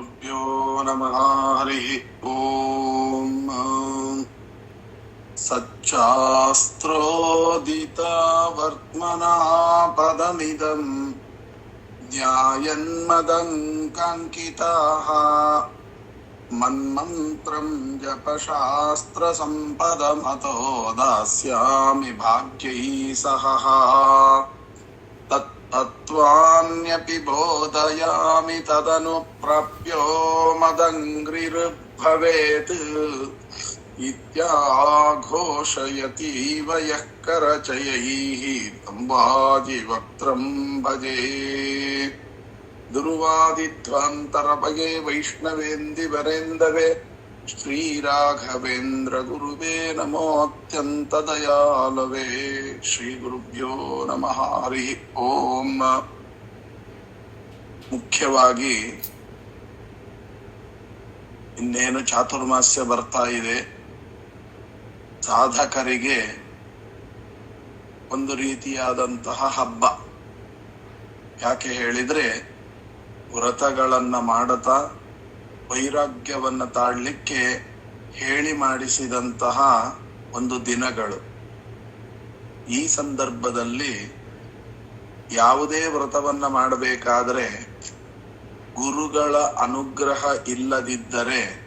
ಗುರುಭ್ಯೋ ನಮಃ. ಹರಿ ಓಂ. ಸಚ್ಚಾಸ್ತ್ರೋದಿತ ವರ್ತ್ಮನಃ ಪದಮಿದಂ ಧ್ಯಾಯನ್ಮದಂಕಾಂಕಿತಾಃ ಮನ್ಮಂತ್ರಂ ಜಪಶಾಸ್ತ್ರ ಸಂಪದಮತೋ ದಾಸ್ಯಾಮಿ ಭಾಗ್ಯೈ ಸಹ ತತ್ವಾನ್ಯಪಿ ಬೋಧಯಾಮಿ ತದನು ಪ್ರಾಪ್ಯೋ ಮದಂಗ್ರಿರ್ಭವೇತ್ ಇತ್ಯಾಘೋಷಯತೀವ ಯಃ ಕರಚಯೈಃ ತಂಬಾಜಿವಕ್ತ್ರಂ ಭಜೇ. ದುರ್ವಾದಿಧ್ವಾಂತರಪಗೆ ವೈಷ್ಣವೇಂದಿವರೇಂದವೇ ಶ್ರೀರಾಘವೇಂದ್ರ ಗುರುವೇ ನಮೋತ್ಯಂತ ದಯಾಲವೇ. ಶ್ರೀ ಗುರುಭ್ಯೋ ನಮಃ. ಹರಿ ಓಂ. ಮುಖ್ಯವಾಗಿ ಇನ್ನೇನು ಚಾತುರ್ಮಾಸ್ಯ ಬರ್ತಾ ಇದೆ. ಸಾಧಕರಿಗೆ ಒಂದು ರೀತಿಯಾದಂತಹ ಹಬ್ಬ. ಯಾಕೆ ಹೇಳಿದ್ರೆ, ವ್ರತಗಳನ್ನ ಮಾಡತಾ ವೈರಾಗ್ಯವನ್ನ ತಾಳ್ಲಿಕ್ಕೆ ಹೇಳಿ ಮಾಡಿಸಿದಂತಹ ಒಂದು ದಿನಗಳು. ಈ ಸಂದರ್ಭದಲ್ಲಿ ಯಾವುದೇ ವ್ರತವನ್ನ ಮಾಡಬೇಕಾದ್ರೆ ಗುರುಗಳ ಅನುಗ್ರಹ ಇಲ್ಲದಿದ್ದರೆ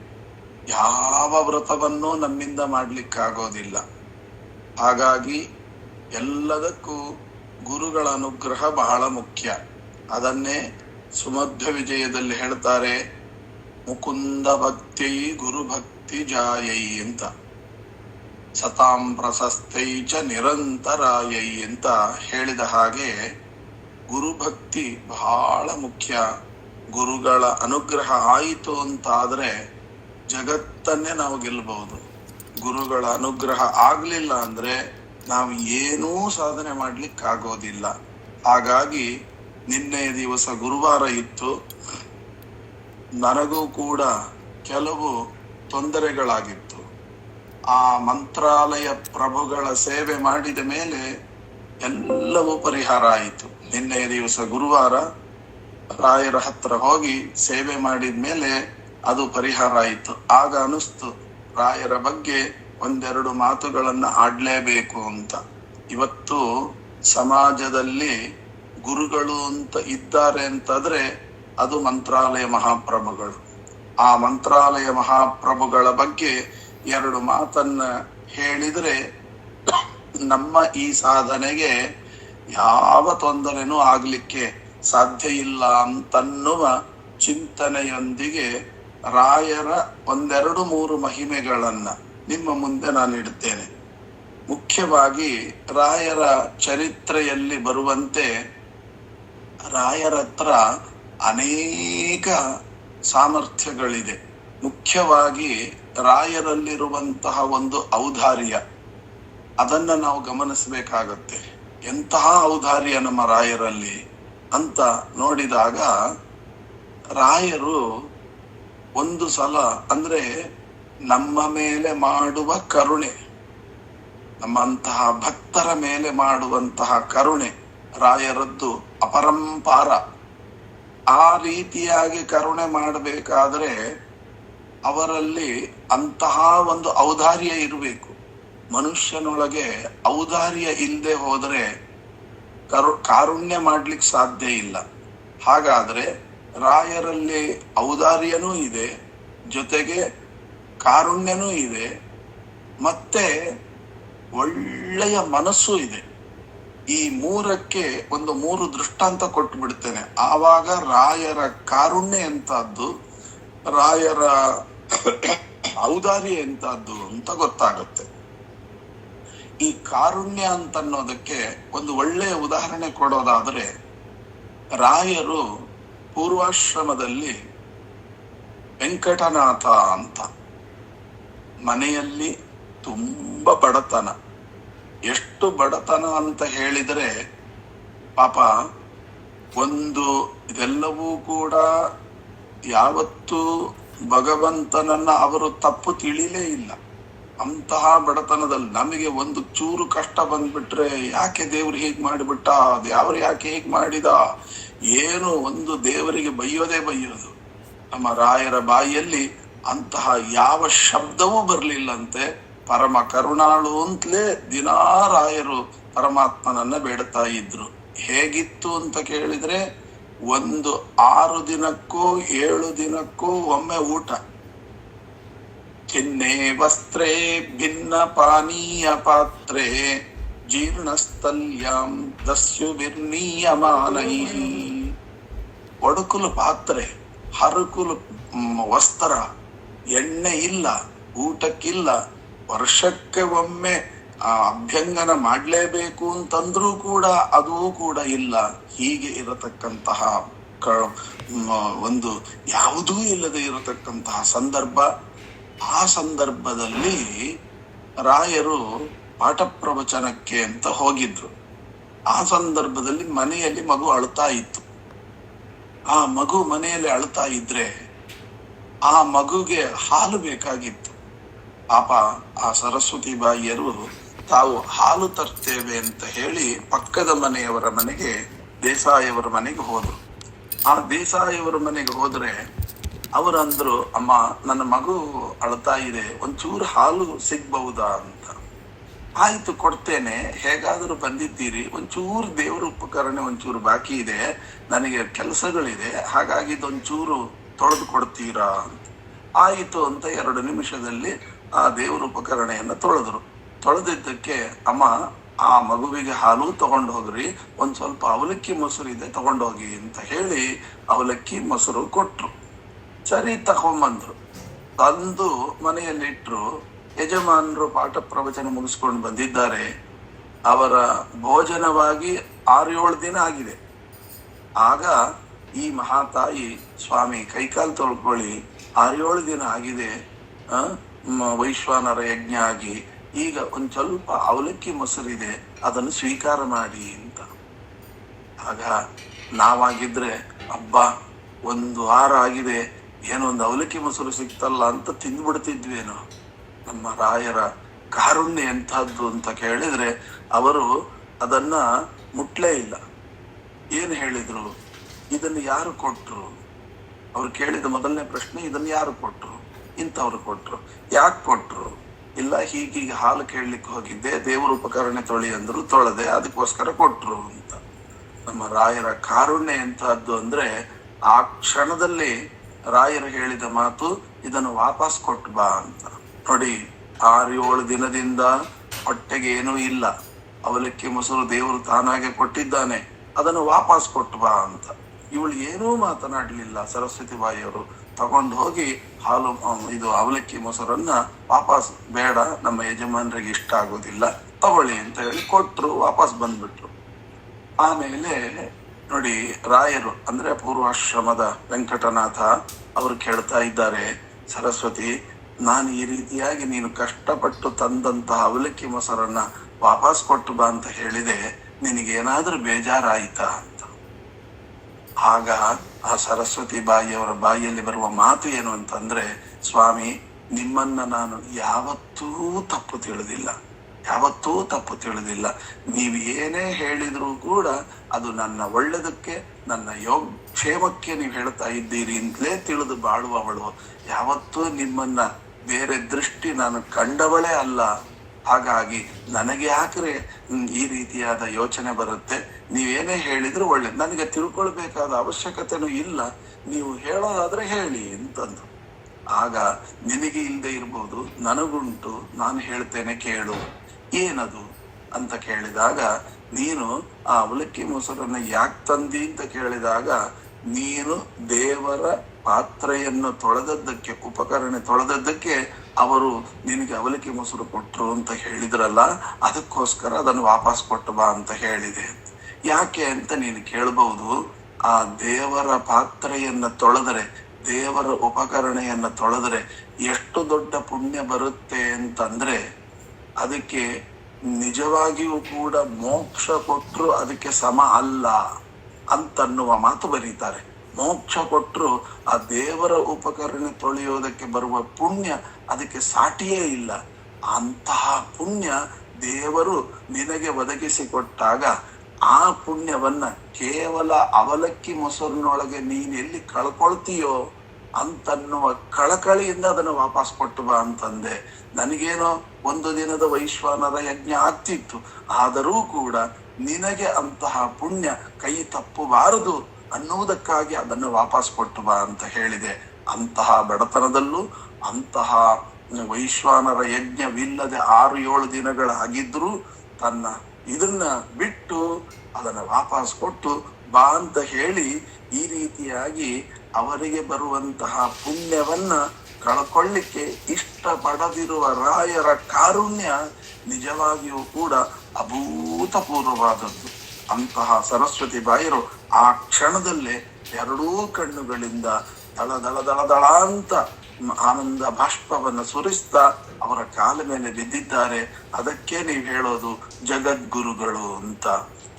ಯಾವ ವ್ರತವನ್ನೂ ನಮ್ಮಿಂದ ಮಾಡ್ಲಿಕ್ಕಾಗೋದಿಲ್ಲ. ಹಾಗಾಗಿ ಎಲ್ಲದಕ್ಕೂ ಗುರುಗಳ ಅನುಗ್ರಹ ಬಹಳ ಮುಖ್ಯ. ಅದನ್ನೇ ಸುಮಧ್ವ ವಿಜಯದಲ್ಲಿ ಹೇಳ್ತಾರೆ, ಮುಕುಂದ ಭಕ್ತಿ ಗುರು ಭಕ್ತಿ ಜಾಯೈ ಅಂತ, ಸತಾಂ ಪ್ರಶಸ್ತೈ ಚ ನಿರಂತರಾಯೈ ಅಂತ ಹೇಳಿದ ಹಾಗೆ ಗುರುಭಕ್ತಿ ಬಹಳ ಮುಖ್ಯ. ಗುರುಗಳ ಅನುಗ್ರಹ ಆಯಿತು ಅಂತಾದ್ರೆ ಜಗತ್ತನ್ನೇ ನಾವು ಗೆಲ್ಲಬಹುದು. ಗುರುಗಳ ಅನುಗ್ರಹ ಆಗ್ಲಿಲ್ಲ ಅಂದ್ರೆ ನಾವು ಏನೂ ಸಾಧನೆ ಮಾಡ್ಲಿಕ್ಕಾಗೋದಿಲ್ಲ. ಹಾಗಾಗಿ ನಿನ್ನೆ ದಿವಸ ಗುರುವಾರ ಇತ್ತು. ನನಗೂ ಕೂಡ ಕೆಲವು ತೊಂದರೆಗಳಾಗಿತ್ತು. ಆ ಮಂತ್ರಾಲಯ ಪ್ರಭುಗಳ ಸೇವೆ ಮಾಡಿದ ಮೇಲೆ ಎಲ್ಲವೂ ಪರಿಹಾರ ಆಯಿತು. ನಿನ್ನೆಯ ದಿವಸ ಗುರುವಾರ ರಾಯರ ಹತ್ರ ಹೋಗಿ ಸೇವೆ ಮಾಡಿದ ಮೇಲೆ ಅದು ಪರಿಹಾರ ಆಯಿತು. ಆಗ ಅನಿಸ್ತು, ರಾಯರ ಬಗ್ಗೆ ಒಂದೆರಡು ಮಾತುಗಳನ್ನ ಆಡ್ಲೇಬೇಕು ಅಂತ. ಇವತ್ತು ಸಮಾಜದಲ್ಲಿ ಗುರುಗಳು ಅಂತ ಇದ್ದಾರೆ ಅಂತಾದ್ರೆ ಅದು ಮಂತ್ರಾಲಯ ಮಹಾಪ್ರಭುಗಳು. ಆ ಮಂತ್ರಾಲಯ ಮಹಾಪ್ರಭುಗಳ ಬಗ್ಗೆ ಎರಡು ಮಾತನ್ನ ಹೇಳಿದ್ರೆ ನಮ್ಮ ಈ ಸಾಧನೆಗೆ ಯಾವ ತೊಂದರೆನೂ ಆಗ್ಲಿಕ್ಕೆ ಸಾಧ್ಯ ಇಲ್ಲ ಅಂತನ್ನುವ ಚಿಂತನೆಯೊಂದಿಗೆ ರಾಯರ ಒಂದೆರಡು ಮೂರು ಮಹಿಮೆಗಳನ್ನ ನಿಮ್ಮ ಮುಂದೆ ನಾನು ಇಡ್ತೇನೆ. ಮುಖ್ಯವಾಗಿ ರಾಯರ ಚರಿತ್ರೆಯಲ್ಲಿ ಬರುವಂತೆ ರಾಯರ ಹತ್ರ ಅನೇಕ ಸಾಮರ್ಥ್ಯಗಳಿದೆ. ಮುಖ್ಯವಾಗಿ ರಾಯರಲ್ಲಿರುವಂತಹ ಒಂದು ಔದಾರ್ಯ, ಅದನ್ನ ನಾವು ಗಮನಿಸಬೇಕಾಗತ್ತೆ. ಎಂತಹ ಔದಾರ್ಯ ನಮ್ಮ ರಾಯರಲ್ಲಿ ಅಂತ ನೋಡಿದಾಗ, ರಾಯರು ಒಂದು ಸಲ ಅಂದ್ರೆ ನಮ್ಮ ಮೇಲೆ ಮಾಡುವ ಕರುಣೆ, ನಮ್ಮಂತಹ ಭಕ್ತರ ಮೇಲೆ ಮಾಡುವಂತಹ ಕರುಣೆ ರಾಯರದ್ದು ಅಪರಂಪಾರ. ಆ ರೀತಿಯಾಗಿ ಕರುಣೆ ಮಾಡಬೇಕಾದ್ರೆ ಅವರಲ್ಲಿ ಅಂತಹ ಒಂದು ಔದಾರ್ಯ ಇರಬೇಕು. ಮನುಷ್ಯನೊಳಗೆ ಔದಾರ್ಯ ಇಲ್ಲದೆ ಹೋದ್ರೆ ಕಾರುಣ್ಯ ಮಾಡ್ಲಿಕ್ಕೆ ಸಾಧ್ಯ ಇಲ್ಲ. ಹಾಗಾದ್ರೆ ರಾಯರಲ್ಲಿ ಔದಾರ್ಯನೂ ಇದೆ, ಜೊತೆಗೆ ಕಾರುಣ್ಯನೂ ಇದೆ, ಮತ್ತೆ ಒಳ್ಳೆಯ ಮನಸ್ಸು ಇದೆ. ಈ ಮೂರಕ್ಕೆ ಒಂದು ಮೂರು ದೃಷ್ಟಾಂತ ಕೊಟ್ಟು ಬಿಡ್ತೇನೆ. ಆವಾಗ ರಾಯರ ಕಾರುಣ್ಯ ಎಂತದ್ದು, ರಾಯರ ಔದಾರ್ಯ ಎಂತದ್ದು ಅಂತ ಗೊತ್ತಾಗುತ್ತೆ. ಈ ಕಾರುಣ್ಯ ಅಂತನ್ನೋದಕ್ಕೆ ಒಂದು ಒಳ್ಳೆಯ ಉದಾಹರಣೆ ಕೊಡೋದಾದ್ರೆ, ರಾಯರು ಪೂರ್ವಾಶ್ರಮದಲ್ಲಿ ವೆಂಕಟನಾಥ ಅಂತ ಮನೆಯಲ್ಲಿ ತುಂಬ ಬಡತನ. ಎಷ್ಟು ಬಡತನ ಅಂತ ಹೇಳಿದರೆ ಪಾಪ ಒಂದು ಇದೆಲ್ಲವೂ ಕೂಡ ಯಾವತ್ತೂ ಭಗವಂತನನ್ನ ಅವರು ತಪ್ಪು ತಿಳಿಲೇ ಇಲ್ಲ. ಅಂತಹ ಬಡತನದಲ್ಲಿ ನಮಗೆ ಒಂದು ಚೂರು ಕಷ್ಟ ಬಂದ್ಬಿಟ್ರೆ ಯಾಕೆ ದೇವ್ರು ಹೀಗೆ ಮಾಡಿಬಿಟ್ಟ, ದೇವ್ರು ಯಾಕೆ ಹೀಗೆ ಮಾಡಿದ, ಏನು ಒಂದು ದೇವರಿಗೆ ಬೈಯೋದೇ ಬೈಯೋದು. ನಮ್ಮ ರಾಯರ ಬಾಯಿಯಲ್ಲಿ ಅಂತಹ ಯಾವ ಶಬ್ದವೂ ಬರಲಿಲ್ಲಂತೆ. ಪರಮ ಕರುಣಾಳು ಅಂತಲೇ ದಿನಾ ರಾಯರು ಪರಮಾತ್ಮನನ್ನ ಬೇಡ್ತಾ ಇದ್ರು. ಹೇಗಿತ್ತು ಅಂತ ಕೇಳಿದ್ರೆ, ಒಂದು 6 ದಿನಕ್ಕೋ 7 ದಿನಕ್ಕೋ ಒಮ್ಮೆ ಊಟ. ಚಿನ್ನೆ ವಸ್ತ್ರೇ ಭಿನ್ನ ಪಾನೀಯ ಪಾತ್ರೆ ಜೀರ್ಣಸ್ಥಲ್ಯಾಂ ದಸ್ಯುರ್ನೀಯಮಾನೈ. ಒಡಕುಲು ಪಾತ್ರೆ, ಹರಕುಲು ವಸ್ತ್ರ, ಎಣ್ಣೆ ಇಲ್ಲ, ಊಟಕ್ಕಿಲ್ಲ, ವರ್ಷಕ್ಕೆ ಒಮ್ಮೆ ಅಭ್ಯಂಗನ ಮಾಡ್ಲೇಬೇಕು ಅಂತಂದ್ರೂ ಕೂಡ ಅದೂ ಕೂಡ ಇಲ್ಲ. ಹೀಗೆ ಇರತಕ್ಕಂತಹ ಒಂದು ಯಾವುದೂ ಇಲ್ಲದೆ ಇರತಕ್ಕಂತಹ ಸಂದರ್ಭ. ಆ ಸಂದರ್ಭದಲ್ಲಿ ರಾಯರು ಪಾಠ ಪ್ರವಚನಕ್ಕೆ ಅಂತ ಹೋಗಿದ್ರು. ಆ ಸಂದರ್ಭದಲ್ಲಿ ಮನೆಯಲ್ಲಿ ಮಗು ಅಳ್ತಾ ಇತ್ತು. ಆ ಮಗು ಮನೆಯಲ್ಲಿ ಅಳ್ತಾ ಇದ್ರೆ ಆ ಮಗುಗೆ ಹಾಲು ಬೇಕಾಗಿತ್ತು. ಪಾಪ ಆ ಸರಸ್ವತಿ ಬಾಯಿಯರು ತಾವು ಹಾಲು ತರ್ತೇವೆ ಅಂತ ಹೇಳಿ ಪಕ್ಕದ ಮನೆಯವರ ಮನೆಗೆ, ದೇಸಾಯಿಯವರ ಮನೆಗೆ ಹೋದ್ರು. ಆ ದೇಸಾಯಿಯವರ ಮನೆಗೆ ಹೋದ್ರೆ ಅವರಂದ್ರು, ಅಮ್ಮ ನನ್ನ ಮಗು ಅಳ್ತಾ ಇದೆ, ಒಂಚೂರು ಹಾಲು ಸಿಗ್ಬಹುದಾ ಅಂತ. ಆಯ್ತು ಕೊಡ್ತೇನೆ, ಹೇಗಾದರೂ ಬಂದಿದ್ದೀರಿ, ಒಂಚೂರು ದೇವರ ಉಪಕರಣೆ ಒಂಚೂರು ಬಾಕಿ ಇದೆ, ನನಗೆ ಕೆಲಸಗಳಿದೆ, ಹಾಗಾಗಿ ಇದೊಂಚೂರು ತೊಳೆದು ಕೊಡ್ತೀರಾ ಅಂತ. ಆಯಿತು ಅಂತ 2 ನಿಮಿಷದಲ್ಲಿ ಆ ದೇವರ ಉಪಕರಣೆಯನ್ನ ತೊಳೆದ್ರು. ತೊಳೆದಿದ್ದಕ್ಕೆ, ಅಮ್ಮ ಆ ಮಗುವಿಗೆ ಹಾಲು ತಗೊಂಡು ಹೋಗ್ರಿ, ಒಂದ್ ಸ್ವಲ್ಪ ಅವಲಕ್ಕಿ ಮೊಸರು ಇದೆ ತಗೊಂಡೋಗಿ ಅಂತ ಹೇಳಿ ಅವಲಕ್ಕಿ ಮೊಸರು ಕೊಟ್ರು. ಸರಿ ತಗೊಂಬಂದ್ರು. ತಂದು ಮನೆಯಲ್ಲಿಟ್ರು. ಯಜಮಾನರು ಪಾಠ ಪ್ರವಚನ ಮುಗಿಸ್ಕೊಂಡು ಬಂದಿದ್ದಾರೆ. ಅವರ ಭೋಜನವಾಗಿ 6-7 ದಿನ ಆಗಿದೆ. ಆಗ ಈ ಮಹಾತಾಯಿ, ಸ್ವಾಮಿ ಕೈಕಾಲು ತೊಳ್ಕೊಳ್ಳಿ, 6-7 ದಿನ ಆಗಿದೆ, ವೈಶ್ವಾನರ ಯಜ್ಞ ಆಗಿ, ಈಗ ಒಂದ್ ಸ್ವಲ್ಪ ಅವಲಕ್ಕಿ ಮೊಸರಿದೆ, ಅದನ್ನು ಸ್ವೀಕಾರ ಮಾಡಿ ಅಂತ. ಆಗ ನಾವಾಗಿದ್ರೆ, ಅಬ್ಬಾ 1 ವಾರ ಆಗಿದೆ, ಏನೋ ಒಂದು ಅವಲಕ್ಕಿ ಮೊಸರು ಸಿಕ್ತಲ್ಲ ಅಂತ ತಿಂದ್ಬಿಡ್ತಿದ್ವೇನೋ. ನಮ್ಮ ರಾಯರ ಕಾರುಣ್ಯ ಎಂಥದ್ದು ಅಂತ ಕೇಳಿದ್ರೆ, ಅವರು ಅದನ್ನ ಮುಟ್ಲೇ ಇಲ್ಲ. ಏನ್ ಹೇಳಿದ್ರು? ಇದನ್ನು ಯಾರು ಕೊಟ್ರು? ಅವ್ರು ಕೇಳಿದ ಮೊದಲನೇ ಪ್ರಶ್ನೆ, ಇದನ್ನು ಯಾರು ಕೊಟ್ರು? ಇಂಥವ್ರು ಕೊಟ್ರು. ಯಾಕೆ ಕೊಟ್ರು? ಇಲ್ಲ, ಹೀಗೀಗ ಹಾಲು ಕೇಳಲಿಕ್ಕೆ ಹೋಗಿದ್ದೆ, ದೇವರ ಉಪಕರಣೆ ತೊಳಿ ಅಂದ್ರು, ತೊಳೆದೆ, ಅದಕ್ಕೋಸ್ಕರ ಕೊಟ್ರು ಅಂತ. ನಮ್ಮ ರಾಯರ ಕಾರುಣ್ಯ ಎಂತಹದ್ದು ಅಂದ್ರೆ, ಆ ಕ್ಷಣದಲ್ಲಿ ರಾಯರು ಹೇಳಿದ ಮಾತು, ಇದನ್ನು ವಾಪಸ್ ಕೊಟ್ಟು ಬಾ ಅಂತ. ನೋಡಿ, 6-7 ದಿನದಿಂದ ಹೊಟ್ಟೆಗೆ ಏನೂ ಇಲ್ಲ, ಅವಲಕ್ಕಿ ಮೊಸರು ದೇವರು ತಾನಾಗೆ ಕೊಟ್ಟಿದ್ದಾನೆ, ಅದನ್ನು ವಾಪಸ್ ಕೊಟ್ಟು ಬಾ ಅಂತ. ಇವಳು ಏನೂ ಮಾತನಾಡ್ಲಿಲ್ಲ. ಸರಸ್ವತಿ ಬಾಯಿಯವರು ತಗೊಂಡು ಹೋಗಿ ಹಾಲು, ಇದು ಅವಲಕ್ಕಿ ಮೊಸರನ್ನ ವಾಪಸ್, ಬೇಡ ನಮ್ಮ ಯಜಮಾನರಿಗೆ ಇಷ್ಟ ಆಗೋದಿಲ್ಲ, ತಗೊಳ್ಳಿ ಅಂತ ಹೇಳಿ ಕೊಟ್ರು. ವಾಪಸ್ ಬಂದ್ಬಿಟ್ರು. ಆಮೇಲೆ ನೋಡಿ, ರಾಯರು ಅಂದ್ರೆ ಪೂರ್ವಾಶ್ರಮದ ವೆಂಕಟನಾಥ ಅವರು ಕೇಳ್ತಾ ಇದ್ದಾರೆ, ಸರಸ್ವತಿ, ನಾನು ಈ ರೀತಿಯಾಗಿ ನೀನು ಕಷ್ಟಪಟ್ಟು ತಂದಂತಹ ಅವಲಕ್ಕಿ ಮೊಸರನ್ನ ವಾಪಸ್ ಕೊಟ್ಟು ಬಾ ಅಂತ ಹೇಳಿದೆ, ನಿನಗೇನಾದ್ರೂ ಬೇಜಾರಾಯಿತಾ ಅಂತ. ಆಗ ಆ ಸರಸ್ವತಿ ಬಾಯಿಯವರ ಬಾಯಿಯಲ್ಲಿ ಬರುವ ಮಾತು ಏನು ಅಂತಂದ್ರೆ, ಸ್ವಾಮಿ, ನಿಮ್ಮನ್ನ ನಾನು ಯಾವತ್ತೂ ತಪ್ಪು ತಿಳಿದಿಲ್ಲ, ಯಾವತ್ತೂ ತಪ್ಪು ತಿಳಿದಿಲ್ಲ. ನೀವು ಏನೇ ಹೇಳಿದ್ರೂ ಕೂಡ ಅದು ನನ್ನ ಒಳ್ಳೆದಕ್ಕೆ, ನನ್ನ ಕ್ಷೇಮಕ್ಕೆ ನೀವು ಹೇಳ್ತಾ ಇದ್ದೀರಿ ಅಂತಲೇ ತಿಳಿದು ಬಾಳುವವಳು. ಯಾವತ್ತೂ ನಿಮ್ಮನ್ನ ಬೇರೆ ದೃಷ್ಟಿ ನಾನು ಕಂಡವಳೇ ಅಲ್ಲ. ಹಾಗಾಗಿ ನನಗೆ ಯಾಕ್ರೆ ಈ ರೀತಿಯಾದ ಯೋಚನೆ ಬರುತ್ತೆ? ನೀವೇನೇ ಹೇಳಿದ್ರು ಒಳ್ಳೇದು, ನನಗೆ ತಿಳ್ಕೊಳ್ಬೇಕಾದ ಅವಶ್ಯಕತೆನೂ ಇಲ್ಲ, ನೀವು ಹೇಳೋದಾದ್ರೆ ಹೇಳಿ ಅಂತಂದು. ಆಗ ನಿನಗೆ ಇಲ್ಲದೆ ಇರ್ಬೋದು, ನನಗುಂಟು, ನಾನು ಹೇಳ್ತೇನೆ ಕೇಳು. ಏನದು ಅಂತ ಕೇಳಿದಾಗ, ನೀನು ಆ ಅವಲಕ್ಕಿ ಮೊಸರನ್ನ ಯಾಕೆ ತಂದಿ ಅಂತ ಕೇಳಿದಾಗ, ನೀನು ದೇವರ ಪಾತ್ರೆಯನ್ನು ತೊಳೆದದ್ದಕ್ಕೆ, ಉಪಕರಣೆ ತೊಳೆದದ್ದಕ್ಕೆ ಅವರು ನಿನಗೆ ಅವಲಕ್ಕಿ ಮೊಸರು ಕೊಟ್ರು ಅಂತ ಹೇಳಿದ್ರಲ್ಲ, ಅದಕ್ಕೋಸ್ಕರ ಅದನ್ನು ವಾಪಸ್ ಕೊಟ್ಟು ಬಾ ಅಂತ ಹೇಳಿದೆ. ಯಾಕೆ ಅಂತ ನೀನು ಕೇಳಬಹುದು. ಆ ದೇವರ ಪಾತ್ರೆಯನ್ನ ತೊಳೆದರೆ, ದೇವರ ಉಪಕರಣೆಯನ್ನ ತೊಳೆದರೆ ಎಷ್ಟು ದೊಡ್ಡ ಪುಣ್ಯ ಬರುತ್ತೆ ಅಂತಂದ್ರೆ, ಅದಕ್ಕೆ ನಿಜವಾಗಿಯೂ ಕೂಡ ಮೋಕ್ಷ ಕೊಟ್ರು ಅದಕ್ಕೆ ಸಮ ಅಲ್ಲ ಅಂತನ್ನುವ ಮಾತು ಬರೀತಾರೆ. ಮೋಕ್ಷ ಕೊಟ್ರು ಆ ದೇವರ ಉಪಕರಣೆ ತೊಳೆಯೋದಕ್ಕೆ ಬರುವ ಪುಣ್ಯ ಅದಕ್ಕೆ ಸಾಟಿಯೇ ಇಲ್ಲ. ಅಂತಹ ಪುಣ್ಯ ದೇವರು ನಿನಗೆ ಒದಗಿಸಿಕೊಟ್ಟಾಗ ಆ ಪುಣ್ಯವನ್ನ ಕೇವಲ ಅವಲಕ್ಕಿ ಮೊಸರಿನೊಳಗೆ ನೀನೆಲ್ಲಿ ಕಳ್ಕೊಳ್ತೀಯೋ ಅಂತನ್ನುವ ಕಳಕಳಿಯಿಂದ ಅದನ್ನು ವಾಪಸ್ ಕೊಟ್ಟು ಬಾ ಅಂತಂದೆ. ನನಗೇನೋ ಒಂದು ದಿನದ ವೈಶ್ವಾನರ ಯಜ್ಞ ಆಗ್ತಿತ್ತು, ಆದರೂ ಕೂಡ ನಿನಗೆ ಅಂತಹ ಪುಣ್ಯ ಕೈ ತಪ್ಪಬಾರದು ಅನ್ನುವುದಕ್ಕಾಗಿ ಅದನ್ನು ವಾಪಸ್ ಕೊಟ್ಟು ಬಾ ಅಂತ ಹೇಳಿದೆ. ಅಂತಹ ಬಡತನದಲ್ಲೂ ಅಂತಹ ವೈಶ್ವಾನರ ಯಜ್ಞವಿಲ್ಲದೆ 6-7 ದಿನಗಳಾಗಿದ್ರು ತನ್ನ ಇದನ್ನ ಬಿಟ್ಟು ಅದನ್ನ ವಾಪಸ್ ಕೊಟ್ಟು ಬಾ ಅಂತ ಹೇಳಿ ಈ ರೀತಿಯಾಗಿ ಅವರಿಗೆ ಬರುವಂತಹ ಪುಣ್ಯವನ್ನ ಕಳ್ಕೊಳ್ಳಿಕ್ಕೆ ಇಷ್ಟಪಡದಿರುವ ರಾಯರ ಕಾರುಣ್ಯ ನಿಜವಾಗಿಯೂ ಕೂಡ ಅಭೂತಪೂರ್ವವಾದದ್ದು. ಅಂತಹ ಸರಸ್ವತಿ ಬಾಯರು ಆ ಕ್ಷಣದಲ್ಲೇ 2 ಕಣ್ಣುಗಳಿಂದ ದಳ ದಳ ದಳ ದಳ ಅಂತ ಆನಂದ ಬಾಷ್ಪವನ್ನು ಸುರಿಸ್ತಾ ಅವರ ಕಾಲ ಮೇಲೆ ಬಿದ್ದಿದ್ದಾರೆ. ಅದಕ್ಕೆ ನೀವು ಹೇಳೋದು ಜಗದ್ಗುರುಗಳು ಅಂತ.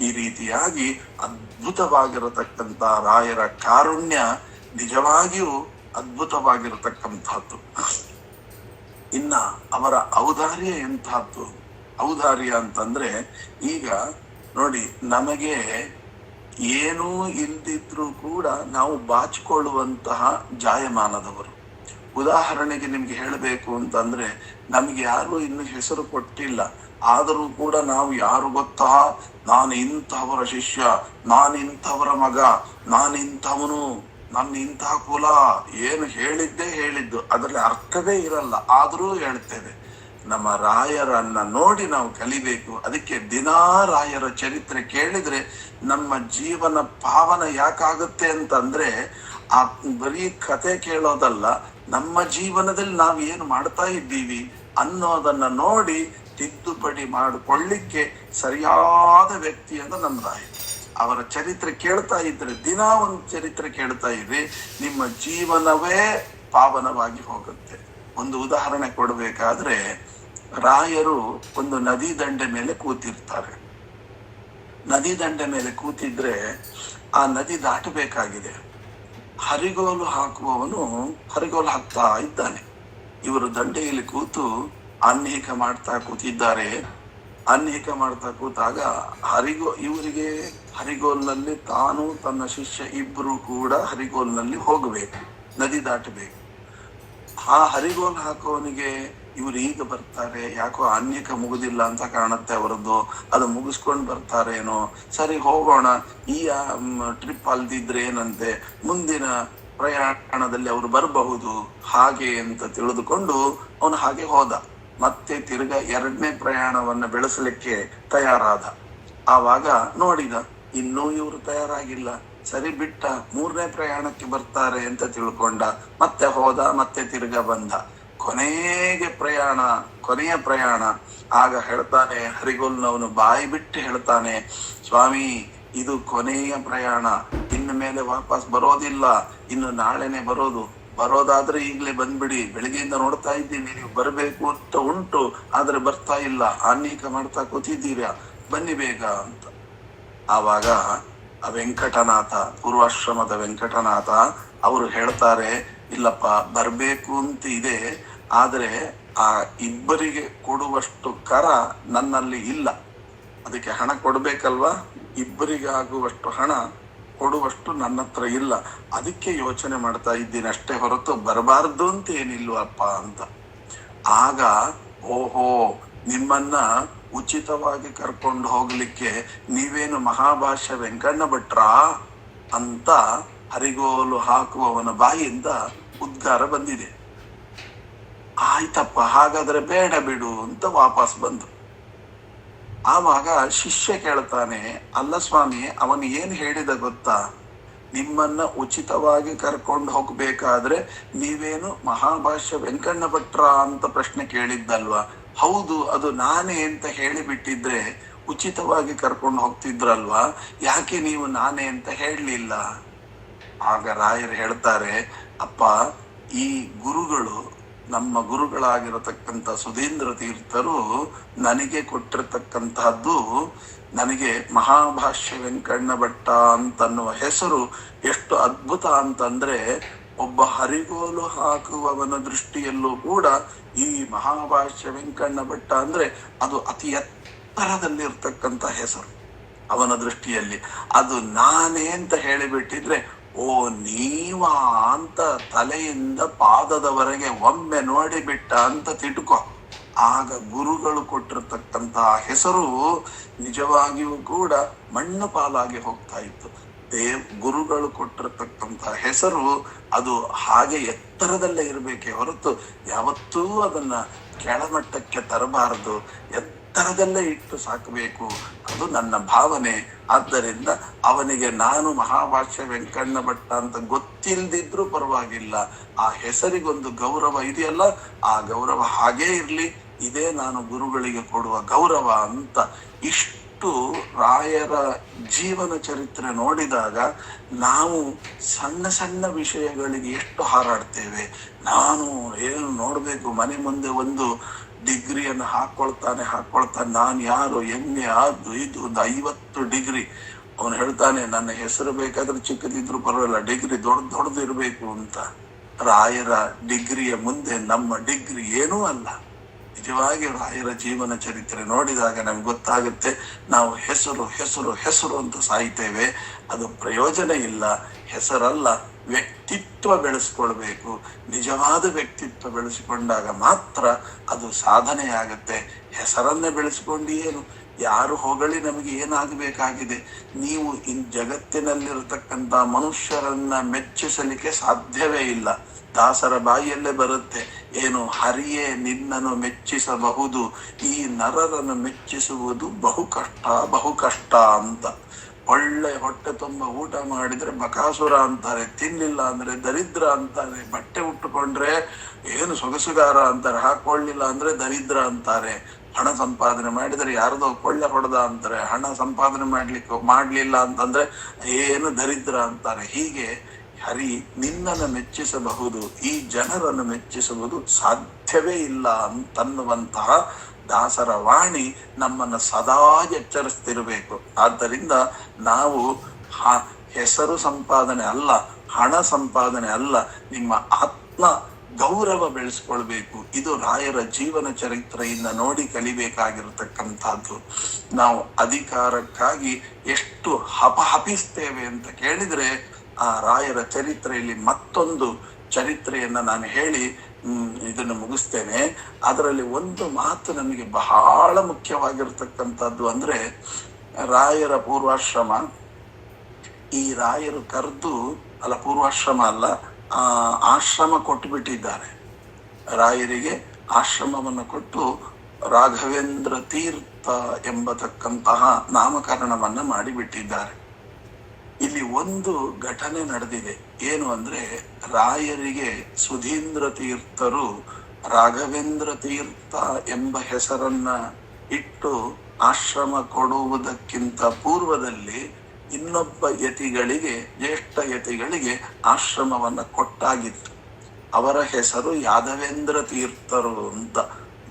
ಈ ರೀತಿಯಾಗಿ ಅದ್ಭುತವಾಗಿರತಕ್ಕಂತ ರಾಯರ ಕಾರುಣ್ಯ ನಿಜವಾಗಿಯೂ ಅದ್ಭುತವಾಗಿರತಕ್ಕಂಥದ್ದು. ಇನ್ನ ಅವರ ಔದಾರ್ಯ ಎಂತಹದ್ದು. ಔದಾರ್ಯ ಅಂತಂದ್ರೆ ಈಗ ನೋಡಿ, ನಮಗೆ ಏನೂ ಇಲ್ದಿದ್ರು ಕೂಡ ನಾವು ಬಾಚಿಕೊಳ್ಳುವಂತಹ ಜಾಯಮಾನದವರು. ಉದಾಹರಣೆಗೆ ನಿಮ್ಗೆ ಹೇಳಬೇಕು ಅಂತಂದ್ರೆ, ನಮ್ಗೆ ಯಾರು ಇನ್ನು ಹೆಸರು ಕೊಟ್ಟಿಲ್ಲ, ಆದರೂ ಕೂಡ ನಾವು ಯಾರು ಗೊತ್ತಾ, ನಾನು ಇಂಥವರ ಶಿಷ್ಯ, ನಾನಿಂಥವರ ಮಗ, ನಾನಿಂಥವನು, ನನ್ನ ಇಂತಹ ಕುಲ, ಏನು ಹೇಳಿದ್ದು ಅದರಲ್ಲಿ ಅರ್ಥವೇ ಇರಲ್ಲ, ಆದರೂ ಹೇಳ್ತೇವೆ. ನಮ್ಮ ರಾಯರನ್ನ ನೋಡಿ ನಾವು ಕಲಿಬೇಕು. ಅದಕ್ಕೆ ದಿನಾ ರಾಯರ ಚರಿತ್ರೆ ಕೇಳಿದ್ರೆ ನಮ್ಮ ಜೀವನ ಪಾವನ ಯಾಕಾಗುತ್ತೆ ಅಂತಂದ್ರೆ, ಆ ಬರೀ ಕತೆ ಕೇಳೋದಲ್ಲ, ನಮ್ಮ ಜೀವನದಲ್ಲಿ ನಾವು ಏನು ಮಾಡ್ತಾ ಇದ್ದೀವಿ ಅನ್ನೋದನ್ನ ನೋಡಿ ತಿದ್ದುಪಡಿ ಮಾಡಿಕೊಳ್ಳಿಕ್ಕೆ ಸರಿಯಾದ ವ್ಯಕ್ತಿ ಅಂತ ನಮ್ಮ ರಾಯ. ಅವರ ಚರಿತ್ರೆ ಕೇಳ್ತಾ ಇದ್ರೆ, ದಿನ ಒಂದು ಚರಿತ್ರೆ ಕೇಳ್ತಾ ಇದ್ರೆ ನಿಮ್ಮ ಜೀವನವೇ ಪಾವನವಾಗಿ ಹೋಗುತ್ತೆ. ಒಂದು ಉದಾಹರಣೆ ಕೊಡಬೇಕಾದ್ರೆ, ರಾಯರು ಒಂದು ನದಿ ದಂಡೆ ಮೇಲೆ ಕೂತಿರ್ತಾರೆ. ನದಿ ದಂಡೆ ಮೇಲೆ ಕೂತಿದ್ರೆ ಆ ನದಿ ದಾಟಬೇಕಾಗಿದೆ. ಹರಿಗೋಲು ಹಾಕುವವನು ಹರಿಗೋಲು ಹಾಕ್ತಾ ಇದ್ದಾನೆ. ಇವರು ದಂಡೆಯಲ್ಲಿ ಕೂತು ಆನ್ಹಿಕ ಮಾಡ್ತಾ ಕೂತಿದ್ದಾರೆ. ಆನ್ಹಿಕ ಮಾಡ್ತಾ ಕೂತಾಗ ಇವರಿಗೆ ಹರಿಗೋಲ್ನಲ್ಲಿ ತಾನು ತನ್ನ ಶಿಷ್ಯ ಇಬ್ಬರು ಕೂಡ ಹರಿಗೋಲ್ನಲ್ಲಿ ಹೋಗಬೇಕು, ನದಿ ದಾಟಬೇಕು. ಆ ಹರಿಗೋಲ್ ಹಾಕೋವನಿಗೆ ಇವ್ರು ಈಗ ಬರ್ತಾರೆ, ಯಾಕೋ ಆನ್ಹಿಕ ಮುಗುದಿಲ್ಲ ಅಂತ ಕಾಣುತ್ತೆ ಅವರದ್ದು, ಅದು ಮುಗಿಸ್ಕೊಂಡು ಬರ್ತಾರೇನೋ, ಸರಿ ಹೋಗೋಣ, ಈ ಟ್ರಿಪ್ ಅಲ್ದಿದ್ರೆ ಏನಂತೆ, ಮುಂದಿನ ಪ್ರಯಾಣದಲ್ಲಿ ಅವರು ಬರಬಹುದು ಹಾಗೆ ಅಂತ ತಿಳಿದುಕೊಂಡು ಅವನು ಹಾಗೆ ಹೋದ. ಮತ್ತೆ ತಿರ್ಗ 2ನೇ ಪ್ರಯಾಣವನ್ನ ಬೆಳೆಸಲಿಕ್ಕೆ ತಯಾರಾದ. ಆವಾಗ ನೋಡಿದ ಇನ್ನೂ ಇವರು ತಯಾರಾಗಿಲ್ಲ, ಸರಿ ಬಿಟ್ಟ, 3ನೇ ಪ್ರಯಾಣಕ್ಕೆ ಬರ್ತಾರೆ ಅಂತ ತಿಳ್ಕೊಂಡ, ಮತ್ತೆ ಹೋದ, ಮತ್ತೆ ತಿರ್ಗ ಬಂದ. ಕೊನೆಯ ಪ್ರಯಾಣ. ಆಗ ಹೇಳ್ತಾನೆ ಹರಿಗೋಲ್ನವನು, ಬಾಯಿ ಬಿಟ್ಟು ಹೇಳ್ತಾನೆ, ಸ್ವಾಮಿ ಇದು ಕೊನೆಯ ಪ್ರಯಾಣ, ಇನ್ನು ಮೇಲೆ ವಾಪಸ್ ಬರೋದಿಲ್ಲ, ಇನ್ನು ನಾಳೆನೆ ಬರೋದಾದ್ರೆ ಈಗ್ಲೇ ಬಂದ್ಬಿಡಿ, ಬೆಳಿಗ್ಗೆಯಿಂದ ನೋಡ್ತಾ ಇದ್ದೀನಿ ನೀವು ಬರಬೇಕು ಅಂತ ಉಂಟು, ಆದ್ರೆ ಬರ್ತಾ ಇಲ್ಲ, ಆನ್ಹಿಕ ಮಾಡ್ತಾ ಕೂತಿದ್ದೀರಾ, ಬನ್ನಿ ಬೇಗ ಅಂತ. ಆವಾಗ ಆ ವೆಂಕಟನಾಥ, ಪೂರ್ವಾಶ್ರಮದ ವೆಂಕಟನಾಥ ಅವರು ಹೇಳ್ತಾರೆ, ಇಲ್ಲಪ್ಪ ಬರ್ಬೇಕು ಅಂತ ಇದೆ, ಆದ್ರೆ ಆ ಇಬ್ಬರಿಗೆ ಕೊಡುವಷ್ಟು ಕರ ನನ್ನಲ್ಲಿ ಇಲ್ಲ, ಅದಕ್ಕೆ ಹಣ ಕೊಡ್ಬೇಕಲ್ವಾ, ಇಬ್ಬರಿಗೆ ಆಗುವಷ್ಟು ಹಣ ಕೊಡುವಷ್ಟು ನನ್ನ ಹತ್ರ ಇಲ್ಲ, ಅದಕ್ಕೆ ಯೋಚನೆ ಮಾಡ್ತಾ ಇದ್ದೀನಿ ಅಷ್ಟೇ ಹೊರತು ಬರಬಾರ್ದು ಅಂತ ಏನಿಲ್ವಪ್ಪ ಅಂತ. ಆಗ ಓಹೋ, ನಿಮ್ಮನ್ನ ಉಚಿತವಾಗಿ ಕರ್ಕೊಂಡು ಹೋಗ್ಲಿಕ್ಕೆ ನೀವೇನು ಮಹಾಭಾಷ್ಯ ವೆಂಕಣ್ಣ ಭಟ್ರಾ ಅಂತ ಹರಿಗೋಲು ಹಾಕುವವನ ಬಾಯಿಯಿಂದ ಉದ್ಗಾರ ಬಂದಿದೆ. ಆಯ್ತಪ್ಪ, ಹಾಗಾದ್ರೆ ಬೇಡ ಬಿಡು ಅಂತ ವಾಪಸ್ ಬಂದು. ಆವಾಗ ಶಿಷ್ಯ ಕೇಳ್ತಾನೆ, ಅಲ್ಲ ಸ್ವಾಮಿ, ಅವನು ಏನ್ ಹೇಳಿದ ಗೊತ್ತಾ, ನಿಮ್ಮನ್ನ ಉಚಿತವಾಗಿ ಕರ್ಕೊಂಡು ಹೋಗ್ಬೇಕಾದ್ರೆ ನೀವೇನು ಮಹಾಭಾಷ್ಯ ವೆಂಕಣ್ಣ ಭಟ್ರ ಅಂತ ಪ್ರಶ್ನೆ ಕೇಳಿದ್ದಲ್ವಾ? ಹೌದು, ಅದು ನಾನೇ ಅಂತ ಹೇಳಿಬಿಟ್ಟಿದ್ರೆ ಉಚಿತವಾಗಿ ಕರ್ಕೊಂಡು ಹೋಗ್ತಿದ್ರಲ್ವಾ, ಯಾಕೆ ನೀವು ನಾನೇ ಅಂತ ಹೇಳಲಿಲ್ಲ? ಆಗ ರಾಯರು ಹೇಳ್ತಾರೆ, ಅಪ್ಪ, ಈ ಗುರುಗಳು, ನಮ್ಮ ಗುರುಗಳಾಗಿರತಕ್ಕಂಥ ಸುಧೀಂದ್ರ ತೀರ್ಥರು ನನಗೆ ಕೊಟ್ಟಿರತಕ್ಕಂತಹದ್ದು, ನನಗೆ ಮಹಾಭಾಷ್ಯ ವೆಂಕಣ್ಣ ಭಟ್ಟ ಅಂತನ್ನುವ ಹೆಸರು ಎಷ್ಟು ಅದ್ಭುತ ಅಂತಂದ್ರೆ, ಒಬ್ಬ ಹರಿಗೋಲು ಹಾಕುವವನ ದೃಷ್ಟಿಯಲ್ಲೂ ಕೂಡ ಈ ಮಹಾಭಾಷ್ಯ ವೆಂಕಣ್ಣ ಭಟ್ಟ ಅಂದ್ರೆ ಅದು ಅತಿ ಎತ್ತರದಲ್ಲಿರ್ತಕ್ಕಂಥ ಹೆಸರು ಅವನ ದೃಷ್ಟಿಯಲ್ಲಿ. ಅದು ನಾನೇ ಅಂತ ಹೇಳಿಬಿಟ್ಟಿದ್ರೆ ಓ ನೀವಾ ಅಂತ ತಲೆಯಿಂದ ಪಾದದವರೆಗೆ ಒಮ್ಮೆ ನೋಡಿಬಿಟ್ಟ ಅಂತ ತಿಳ್ಕೊ. ಆಗ ಗುರುಗಳು ಕೊಟ್ಟಿರ್ತಕ್ಕಂತಹ ಹೆಸರು ನಿಜವಾಗಿಯೂ ಕೂಡ ಮಣ್ಣು ಪಾಲಾಗಿ ಹೋಗ್ತಾ ಇತ್ತು. ಗುರುಗಳು ಕೊಟ್ಟಿರ್ತಕ್ಕಂತಹ ಹೆಸರು ಅದು ಹಾಗೆ ಎತ್ತರದಲ್ಲೇ ಇರಬೇಕೇ ಹೊರತು ಯಾವತ್ತೂ ಅದನ್ನ ಕೆಳಮಟ್ಟಕ್ಕೆ ತರಬಾರದು, ಎತ್ತರದಲ್ಲೇ ಇಟ್ಟು ಸಾಕಬೇಕು. ಅದು ನನ್ನ ಭಾವನೆ. ಆದ್ದರಿಂದ ಅವನಿಗೆ ನಾನು ಮಹಾಭಾಷ್ಯ ವೆಂಕಣ್ಣ ಭಟ್ಟ ಅಂತ ಗೊತ್ತಿಲ್ದಿದ್ರೂ ಪರವಾಗಿಲ್ಲ, ಆ ಹೆಸರಿಗೊಂದು ಗೌರವ ಇದೆಯಲ್ಲ, ಆ ಗೌರವ ಹಾಗೇ ಇರ್ಲಿ, ಇದೇ ನಾನು ಗುರುಗಳಿಗೆ ಕೊಡುವ ಗೌರವ ಅಂತ. ಇಷ್ಟು ರಾಯರ ಜೀವನ ಚರಿತ್ರೆ ನೋಡಿದಾಗ ನಾವು ಸಣ್ಣ ಸಣ್ಣ ವಿಷಯಗಳಿಗೆ ಎಷ್ಟು ಹಾರಾಡ್ತೇವೆ. ನಾನು ಏನು ನೋಡ್ಬೇಕು, ಮನೆ ಮುಂದೆ ಒಂದು ಡಿಗ್ರಿಯನ್ನು ಹಾಕೊಳ್ತಾನೆ, ನಾನು ಯಾರು, ಎಮ್ಮೆ, ಅದು ಇದು, ಒಂದು 50 ಡಿಗ್ರಿ. ಅವನು ಹೇಳ್ತಾನೆ ನನ್ನ ಹೆಸರು ಬೇಕಾದ್ರೆ ಚಿಕ್ಕದಿದ್ರು ಪರವಾಗಿಲ್ಲ, ಡಿಗ್ರಿ ದೊಡ್ಡದು ಇರಬೇಕು ಅಂತ. ರಾಯರ ಡಿಗ್ರಿಯ ಮುಂದೆ ನಮ್ಮ ಡಿಗ್ರಿ ಏನೂ ಅಲ್ಲ. ನಿಜವಾಗಿ ರಾಯರ ಜೀವನ ಚರಿತ್ರೆ ನೋಡಿದಾಗ ನಮ್ಗೆ ಗೊತ್ತಾಗುತ್ತೆ, ನಾವು ಹೆಸರು ಹೆಸರು ಹೆಸರು ಅಂತ ಸಾಯ್ತೇವೆ, ಅದು ಪ್ರಯೋಜನ ಇಲ್ಲ. ಹೆಸರಲ್ಲ, ವ್ಯಕ್ತಿತ್ವ ಬೆಳೆಸ್ಕೊಳ್ಬೇಕು. ನಿಜವಾದ ವ್ಯಕ್ತಿತ್ವ ಬೆಳೆಸಿಕೊಂಡಾಗ ಮಾತ್ರ ಅದು ಸಾಧನೆ ಆಗತ್ತೆ. ಹೆಸರನ್ನೇ ಬೆಳೆಸ್ಕೊಂಡು ಏನು, ಯಾರು ಹೊಗಳಿ ನಮಗೆ ಏನಾಗಬೇಕಾಗಿದೆ? ನೀವು ಜಗತ್ತಿನಲ್ಲಿರತಕ್ಕಂತ ಮನುಷ್ಯರನ್ನ ಮೆಚ್ಚಿಸಲಿಕ್ಕೆ ಸಾಧ್ಯವೇ ಇಲ್ಲ. ದಾಸರ ಬಾಯಿಯಲ್ಲೇ ಬರುತ್ತೆ, ಏನು ಹರಿಯೇ ನಿನ್ನನ್ನು ಮೆಚ್ಚಿಸಬಹುದು, ಈ ನರರನ್ನು ಮೆಚ್ಚಿಸುವುದು ಬಹು ಕಷ್ಟ ಅಂತ. ಒಳ್ಳೆ ಹೊಟ್ಟೆ ತುಂಬ ಊಟ ಮಾಡಿದ್ರೆ ಬಕಾಸುರ ಅಂತಾರೆ, ತಿನ್ಲಿಲ್ಲ ಅಂದ್ರೆ ದರಿದ್ರ ಅಂತಾರೆ, ಬಟ್ಟೆ ಉಟ್ಟುಕೊಂಡ್ರೆ ಏನು ಸೊಗಸುಗಾರ ಅಂತಾರೆ, ಹಾಕೊಳ್ಳಿಲ್ಲ ಅಂದ್ರೆ ದರಿದ್ರ ಅಂತಾರೆ, ಹಣ ಸಂಪಾದನೆ ಮಾಡಿದ್ರೆ ಯಾರದೋ ಕೊಳ್ಳೆ ಹೊಡೆದ ಅಂತಾರೆ, ಹಣ ಸಂಪಾದನೆ ಮಾಡ್ಲಿಲ್ಲ ಅಂತಂದ್ರೆ ಏನು ದರಿದ್ರ ಅಂತಾರೆ. ಹೀಗೆ ಹರಿ ನಿನ್ನನ್ನು ಮೆಚ್ಚಿಸಬಹುದು, ಈ ಜನರನ್ನು ಮೆಚ್ಚಿಸುವುದು ಸಾಧ್ಯವೇ ಇಲ್ಲ ಅಂತನ್ನುವಂತಹ ದಾಸರ ವಾಣಿ ನಮ್ಮನ್ನು ಸದಾ ಎಚ್ಚರಿಸ್ತಿರಬೇಕು. ಆದ್ದರಿಂದ ನಾವು ಹೆಸರು ಸಂಪಾದನೆ ಅಲ್ಲ, ಹಣ ಸಂಪಾದನೆ ಅಲ್ಲ, ನಿಮ್ಮ ಆತ್ಮ ಗೌರವ ಬೆಳೆಸ್ಕೊಳ್ಬೇಕು. ಇದು ರಾಯರ ಜೀವನ ಚರಿತ್ರೆಯಿಂದ ನೋಡಿ ಕಲಿಬೇಕಾಗಿರತಕ್ಕಂಥದ್ದು. ನಾವು ಅಧಿಕಾರಕ್ಕಾಗಿ ಎಷ್ಟು ಹಪಹಪಿಸ್ತೇವೆ ಅಂತ ಕೇಳಿದ್ರೆ, ಆ ರಾಯರ ಚರಿತ್ರೆಯಲ್ಲಿ ಮತ್ತೊಂದು ಚರಿತ್ರೆಯನ್ನ ನಾನು ಹೇಳಿ ಇದನ್ನು ಮುಗಿಸ್ತೇನೆ. ಅದರಲ್ಲಿ ಒಂದು ಮಾತು ನಮಗೆ ಬಹಳ ಮುಖ್ಯವಾಗಿರ್ತಕ್ಕಂಥದ್ದು ಅಂದ್ರೆ, ರಾಯರ ಪೂರ್ವಾಶ್ರಮ. ಈ ರಾಯರು ಕರೆದು ಪೂರ್ವಾಶ್ರಮ ಅಲ್ಲ, ಆಶ್ರಮ ಕೊಟ್ಟು ಬಿಟ್ಟಿದ್ದಾರೆ. ರಾಯರಿಗೆ ಆಶ್ರಮವನ್ನು ಕೊಟ್ಟು ರಾಘವೇಂದ್ರ ತೀರ್ಥ ಎಂಬತಕ್ಕಂತಹ ನಾಮಕರಣವನ್ನ ಮಾಡಿಬಿಟ್ಟಿದ್ದಾರೆ. ಇಲ್ಲಿ ಒಂದು ಘಟನೆ ನಡೆದಿದೆ. ಏನು ಅಂದ್ರೆ, ರಾಯರಿಗೆ ಸುಧೀಂದ್ರ ತೀರ್ಥರು ರಾಘವೇಂದ್ರ ತೀರ್ಥ ಎಂಬ ಹೆಸರನ್ನ ಇಟ್ಟು ಆಶ್ರಮ ಕೊಡುವುದಕ್ಕಿಂತ ಪೂರ್ವದಲ್ಲಿ ಇನ್ನೊಬ್ಬ ಯತಿಗಳಿಗೆ, ಜ್ಯೇಷ್ಠ ಯತಿಗಳಿಗೆ ಆಶ್ರಮವನ್ನ ಕೊಟ್ಟಾಗಿತ್ತು. ಅವರ ಹೆಸರು ಯಾದವೇಂದ್ರ ತೀರ್ಥರು ಅಂತ.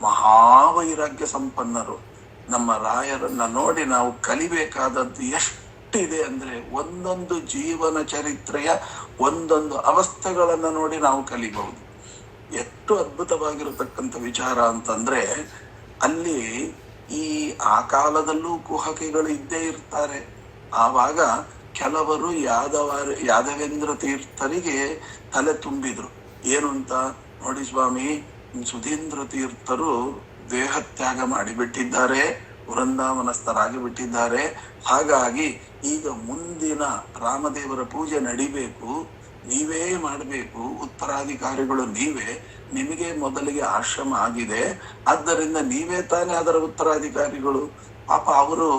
ಮಹಾವೈರಾಗ್ಯ ಸಂಪನ್ನರು. ನಮ್ಮ ರಾಯರನ್ನ ನೋಡಿ ನಾವು ಕಲಿಬೇಕಾದದ್ದು ಎಷ್ಟಿದೆ ಅಂದ್ರೆ, ಒಂದೊಂದು ಜೀವನ ಚರಿತ್ರೆಯ ಒಂದೊಂದು ಅವಸ್ಥೆಗಳನ್ನ ನೋಡಿ ನಾವು ಕಲಿಬಹುದು. ಎಷ್ಟು ಅದ್ಭುತವಾಗಿರತಕ್ಕಂಥ ವಿಚಾರ ಅಂತಂದ್ರೆ, ಅಲ್ಲಿ ಆ ಕಾಲದಲ್ಲೂ ಕುಹಕಿಗಳು ಇದ್ದೇ ಇರ್ತಾರೆ. ಆವಾಗ ಕೆಲವರು ಯಾದವೇಂದ್ರ ತೀರ್ಥರಿಗೆ ತಲೆ ತುಂಬಿದ್ರು. ಏನು ಅಂತ ನೋಡಿ, ಸ್ವಾಮಿ ಸುಧೀಂದ್ರ ತೀರ್ಥರು ದೇಹತ್ಯಾಗ ಮಾಡಿಬಿಟ್ಟಿದ್ದಾರೆ, ವೃಂದಾವನಸ್ಥರಾಗಿ ಬಿಟ್ಟಿದ್ದಾರೆ. ಹಾಗಾಗಿ ಈಗ ಮುಂದಿನ ರಾಮದೇವರ ಪೂಜೆ ನಡಿಬೇಕು, ನೀವೇ ಮಾಡಬೇಕು, ಉತ್ತರಾಧಿಕಾರಿಗಳು ನೀವೇ, ನಿಮಗೆ ಮೊದಲಿಗೆ ಆಶ್ರಮ ಆಗಿದೆ, ಆದ್ದರಿಂದ ನೀವೇ ತಾನೇ ಅದರ ಉತ್ತರಾಧಿಕಾರಿಗಳು. ಪಾಪ ಅವರು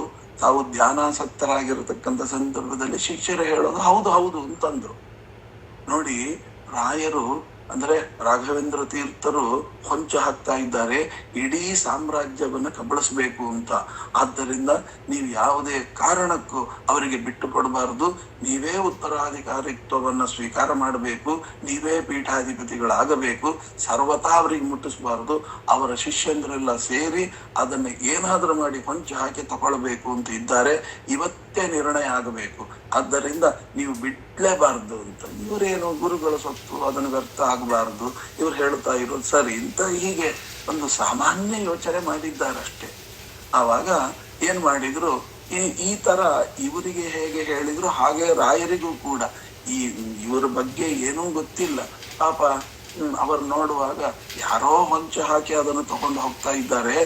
ತಾವು ಧ್ಯಾನಾಸಕ್ತರಾಗಿರತಕ್ಕಂಥ ಸಂದರ್ಭದಲ್ಲಿ ಶಿಷ್ಯರು ಹೇಳೋದು ಹೌದು ಹೌದು ಅಂತಂದ್ರು. ನೋಡಿ, ರಾಯರು ಅಂದ್ರೆ ರಾಘವೇಂದ್ರ ತೀರ್ಥರು ಹೊಂಚ ಹಾಕ್ತಾ ಇದ್ದಾರೆ, ಇಡೀ ಸಾಮ್ರಾಜ್ಯವನ್ನು ಕಬಳಿಸ್ಬೇಕು ಅಂತ. ಆದ್ದರಿಂದ ನೀವು ಯಾವುದೇ ಕಾರಣಕ್ಕೂ ಅವರಿಗೆ ಬಿಟ್ಟು ಕೊಡಬಾರದು, ನೀವೇ ಉತ್ತರಾಧಿಕಾರಿತ್ವವನ್ನು ಸ್ವೀಕಾರ ಮಾಡಬೇಕು, ನೀವೇ ಪೀಠಾಧಿಪತಿಗಳಾಗಬೇಕು, ಸರ್ವತಾ ಅವರಿಗೆ ಮುಟ್ಟಿಸಬಾರದು. ಅವರ ಶಿಷ್ಯಂದ್ರೆಲ್ಲ ಸೇರಿ ಅದನ್ನ ಏನಾದ್ರೂ ಮಾಡಿ ಹೊಂಚ ಹಾಕಿ ತಗೊಳ್ಬೇಕು ಅಂತ ಇದ್ದಾರೆ. ಇವತ್ತೇ ನಿರ್ಣಯ ಆಗಬೇಕು, ಆದ್ದರಿಂದ ನೀವು ಬಿಡ್ಲೇಬಾರ್ದು ಅಂತ. ಇವರೇನು ಗುರುಗಳ ಸೊತ್ತು, ಅದನ್ನು ವ್ಯರ್ಥ ಆಗಬಾರ್ದು, ಇವ್ರು ಹೇಳ್ತಾ ಇರೋದು ಸರಿ ಅಂತ ಹೀಗೆ ಒಂದು ಸಾಮಾನ್ಯ ಯೋಚನೆ ಮಾಡಿದ್ದಾರಷ್ಟೇ. ಆವಾಗ ಏನ್ ಮಾಡಿದ್ರು, ಈ ತರ ಇವರಿಗೆ ಹೇಗೆ ಹೇಳಿದ್ರು ಹಾಗೆ ರಾಯರಿಗೂ ಕೂಡ ಈ ಇವರ ಬಗ್ಗೆ ಏನೂ ಗೊತ್ತಿಲ್ಲ ಪಾಪ. ಅವರು ನೋಡುವಾಗ ಯಾರೋ ಹೊಂಚು ಹಾಕಿ ಅದನ್ನು ತಗೊಂಡು ಹೋಗ್ತಾ ಇದ್ದಾರೆ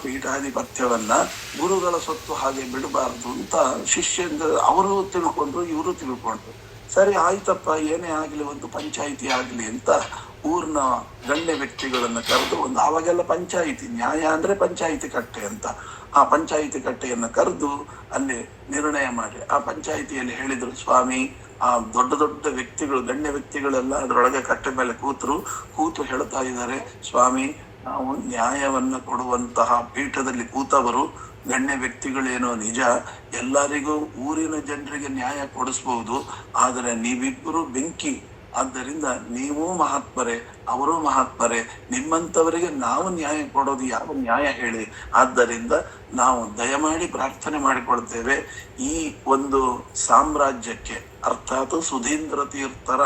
ಪೀಠಾಧಿಪತ್ಯವನ್ನ, ಗುರುಗಳ ಸೊತ್ತು ಹಾಗೆ ಬಿಡಬಾರ್ದು ಅಂತ ಶಿಷ್ಯಂದ ಅವರು ತಿಳ್ಕೊಂಡ್ರು, ಇವರು ತಿಳ್ಕೊಂಡ್ರು. ಸರಿ ಆಯ್ತಪ್ಪ, ಏನೇ ಆಗ್ಲಿ, ಒಂದು ಪಂಚಾಯಿತಿ ಆಗ್ಲಿ ಅಂತ ಊರ್ನ ಗಣ್ಯ ವ್ಯಕ್ತಿಗಳನ್ನ ಕರೆದು, ಒಂದು ಆವಾಗೆಲ್ಲ ಪಂಚಾಯಿತಿ, ನ್ಯಾಯ ಅಂದ್ರೆ ಪಂಚಾಯಿತಿ ಕಟ್ಟೆ ಅಂತ, ಆ ಪಂಚಾಯಿತಿ ಕಟ್ಟೆಯನ್ನ ಕರೆದು ಅಲ್ಲಿ ನಿರ್ಣಯ ಮಾಡಿ ಆ ಪಂಚಾಯಿತಿಯಲ್ಲಿ ಹೇಳಿದ್ರು, ಸ್ವಾಮಿ, ಆ ದೊಡ್ಡ ದೊಡ್ಡ ವ್ಯಕ್ತಿಗಳು, ಗಣ್ಯ ವ್ಯಕ್ತಿಗಳೆಲ್ಲ ಅದರೊಳಗೆ ಕಟ್ಟೆ ಮೇಲೆ ಕೂತು ಹೇಳ್ತಾ ಇದ್ದಾರೆ, ಸ್ವಾಮಿ, ನಾವು ನ್ಯಾಯವನ್ನ ಕೊಡುವಂತಹ ಪೀಠದಲ್ಲಿ ಕೂತವರು, ಗಣ್ಯ ವ್ಯಕ್ತಿಗಳೇನೋ ನಿಜ, ಎಲ್ಲರಿಗೂ ಊರಿನ ಜನರಿಗೆ ನ್ಯಾಯ ಕೊಡಿಸ್ಬಹುದು, ಆದರೆ ನೀವಿಬ್ಬರು ಬೆಂಕಿ, ಆದ್ದರಿಂದ ನೀವು ಮಹಾತ್ಮರೇ, ಅವರು ಮಹಾತ್ಮರೇ, ನಿಮ್ಮಂಥವರಿಗೆ ನಾವು ನ್ಯಾಯ ಕೊಡೋದು ಯಾವ ನ್ಯಾಯ ಹೇಳಿ? ಆದ್ದರಿಂದ ನಾವು ದಯಮಾಡಿ ಪ್ರಾರ್ಥನೆ ಮಾಡಿಕೊಳ್ತೇವೆ, ಈ ಒಂದು ಸಾಮ್ರಾಜ್ಯಕ್ಕೆ, ಅರ್ಥಾತ್ ಸುಧೀಂದ್ರ ತೀರ್ಥರ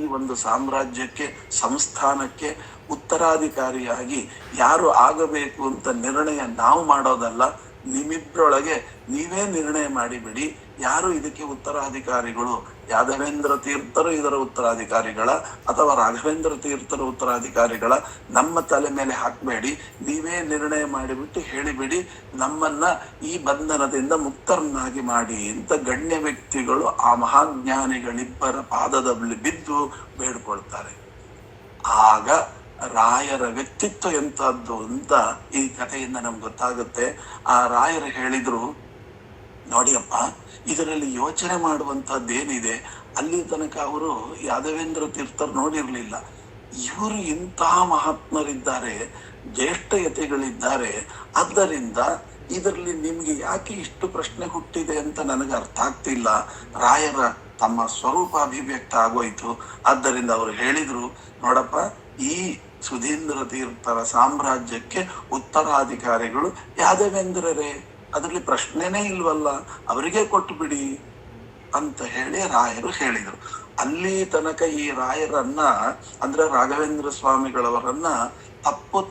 ಈ ಒಂದು ಸಾಮ್ರಾಜ್ಯಕ್ಕೆ, ಸಂಸ್ಥಾನಕ್ಕೆ ಉತ್ತರಾಧಿಕಾರಿಯಾಗಿ ಯಾರು ಆಗಬೇಕು ಅಂತ ನಿರ್ಣಯ ನಾವು ಮಾಡೋದಲ್ಲ, ನಿಮ್ಮಿಬ್ಬರೊಳಗೆ ನೀವೇ ನಿರ್ಣಯ ಮಾಡಿಬಿಡಿ, ಯಾರು ಇದಕ್ಕೆ ಉತ್ತರಾಧಿಕಾರಿಗಳು, ಯಾದವೇಂದ್ರ ತೀರ್ಥರು ಇದರ ಉತ್ತರಾಧಿಕಾರಿಗಳ ಅಥವಾ ರಾಘವೇಂದ್ರ ತೀರ್ಥರ ಉತ್ತರಾಧಿಕಾರಿಗಳ, ನಮ್ಮ ತಲೆ ಮೇಲೆ ಹಾಕಬೇಡಿ, ನೀವೇ ನಿರ್ಣಯ ಮಾಡಿಬಿಟ್ಟು ಹೇಳಿಬಿಡಿ, ನಮ್ಮನ್ನ ಈ ಬಂಧನದಿಂದ ಮುಕ್ತರನ್ನಾಗಿ ಮಾಡಿ ಅಂತ ಗಣ್ಯ ವ್ಯಕ್ತಿಗಳು ಆ ಮಹಾಜ್ಞಾನಿಗಳಿಬ್ಬರ ಪಾದದ ಬಿದ್ದು ಬೇಡ್ಕೊಳ್ತಾರೆ. ಆಗ ರಾಯರ ವ್ಯಕ್ತಿತ್ವ ಎಂತದ್ದು ಅಂತ ಈ ಕಥೆಯಿಂದ ನಮ್ಗೆ ಗೊತ್ತಾಗುತ್ತೆ. ಆ ರಾಯರು ಹೇಳಿದ್ರು, ನೋಡಿಯಪ್ಪ, ಇದರಲ್ಲಿ ಯೋಚನೆ ಮಾಡುವಂತದ್ದೇನಿದೆ, ಅಲ್ಲಿ ತನಕ ಅವರು ಯಾದವೇಂದ್ರ ತೀರ್ಥರು ನೋಡಿರ್ಲಿಲ್ಲ, ಇವರು ಇಂತಹ ಮಹಾತ್ಮರಿದ್ದಾರೆ, ಜ್ಯೇಷ್ಠಯತೆಗಳಿದ್ದಾರೆ, ಆದ್ದರಿಂದ ಇದರಲ್ಲಿ ನಿಮ್ಗೆ ಯಾಕೆ ಇಷ್ಟು ಪ್ರಶ್ನೆ ಹುಟ್ಟಿದೆ ಅಂತ ನನಗೆ ಅರ್ಥ ಆಗ್ತಿಲ್ಲ. ರಾಯರ ತಮ್ಮ ಸ್ವರೂಪ ಅಭಿವ್ಯಕ್ತ ಆಗೋಯ್ತು. ಆದ್ದರಿಂದ ಅವರು ಹೇಳಿದ್ರು, ನೋಡಪ್ಪ, ಈ ಸುಧೀಂದ್ರ ತೀರ್ಥರ ಸಾಮ್ರಾಜ್ಯಕ್ಕೆ ಉತ್ತರಾಧಿಕಾರಿಗಳು ಯಾದವೇಂದ್ರರೇ, ಅದರಲ್ಲಿ ಪ್ರಶ್ನೆನೇ ಇಲ್ವಲ್ಲ, ಅವರಿಗೆ ಕೊಟ್ಟು ಬಿಡಿ ಅಂತ ಹೇಳಿ ರಾಯರು ಹೇಳಿದರು. ಅಲ್ಲಿ ತನಕ ಈ ರಾಯರನ್ನ, ಅಂದ್ರೆ ರಾಘವೇಂದ್ರ ಸ್ವಾಮಿಗಳವರನ್ನ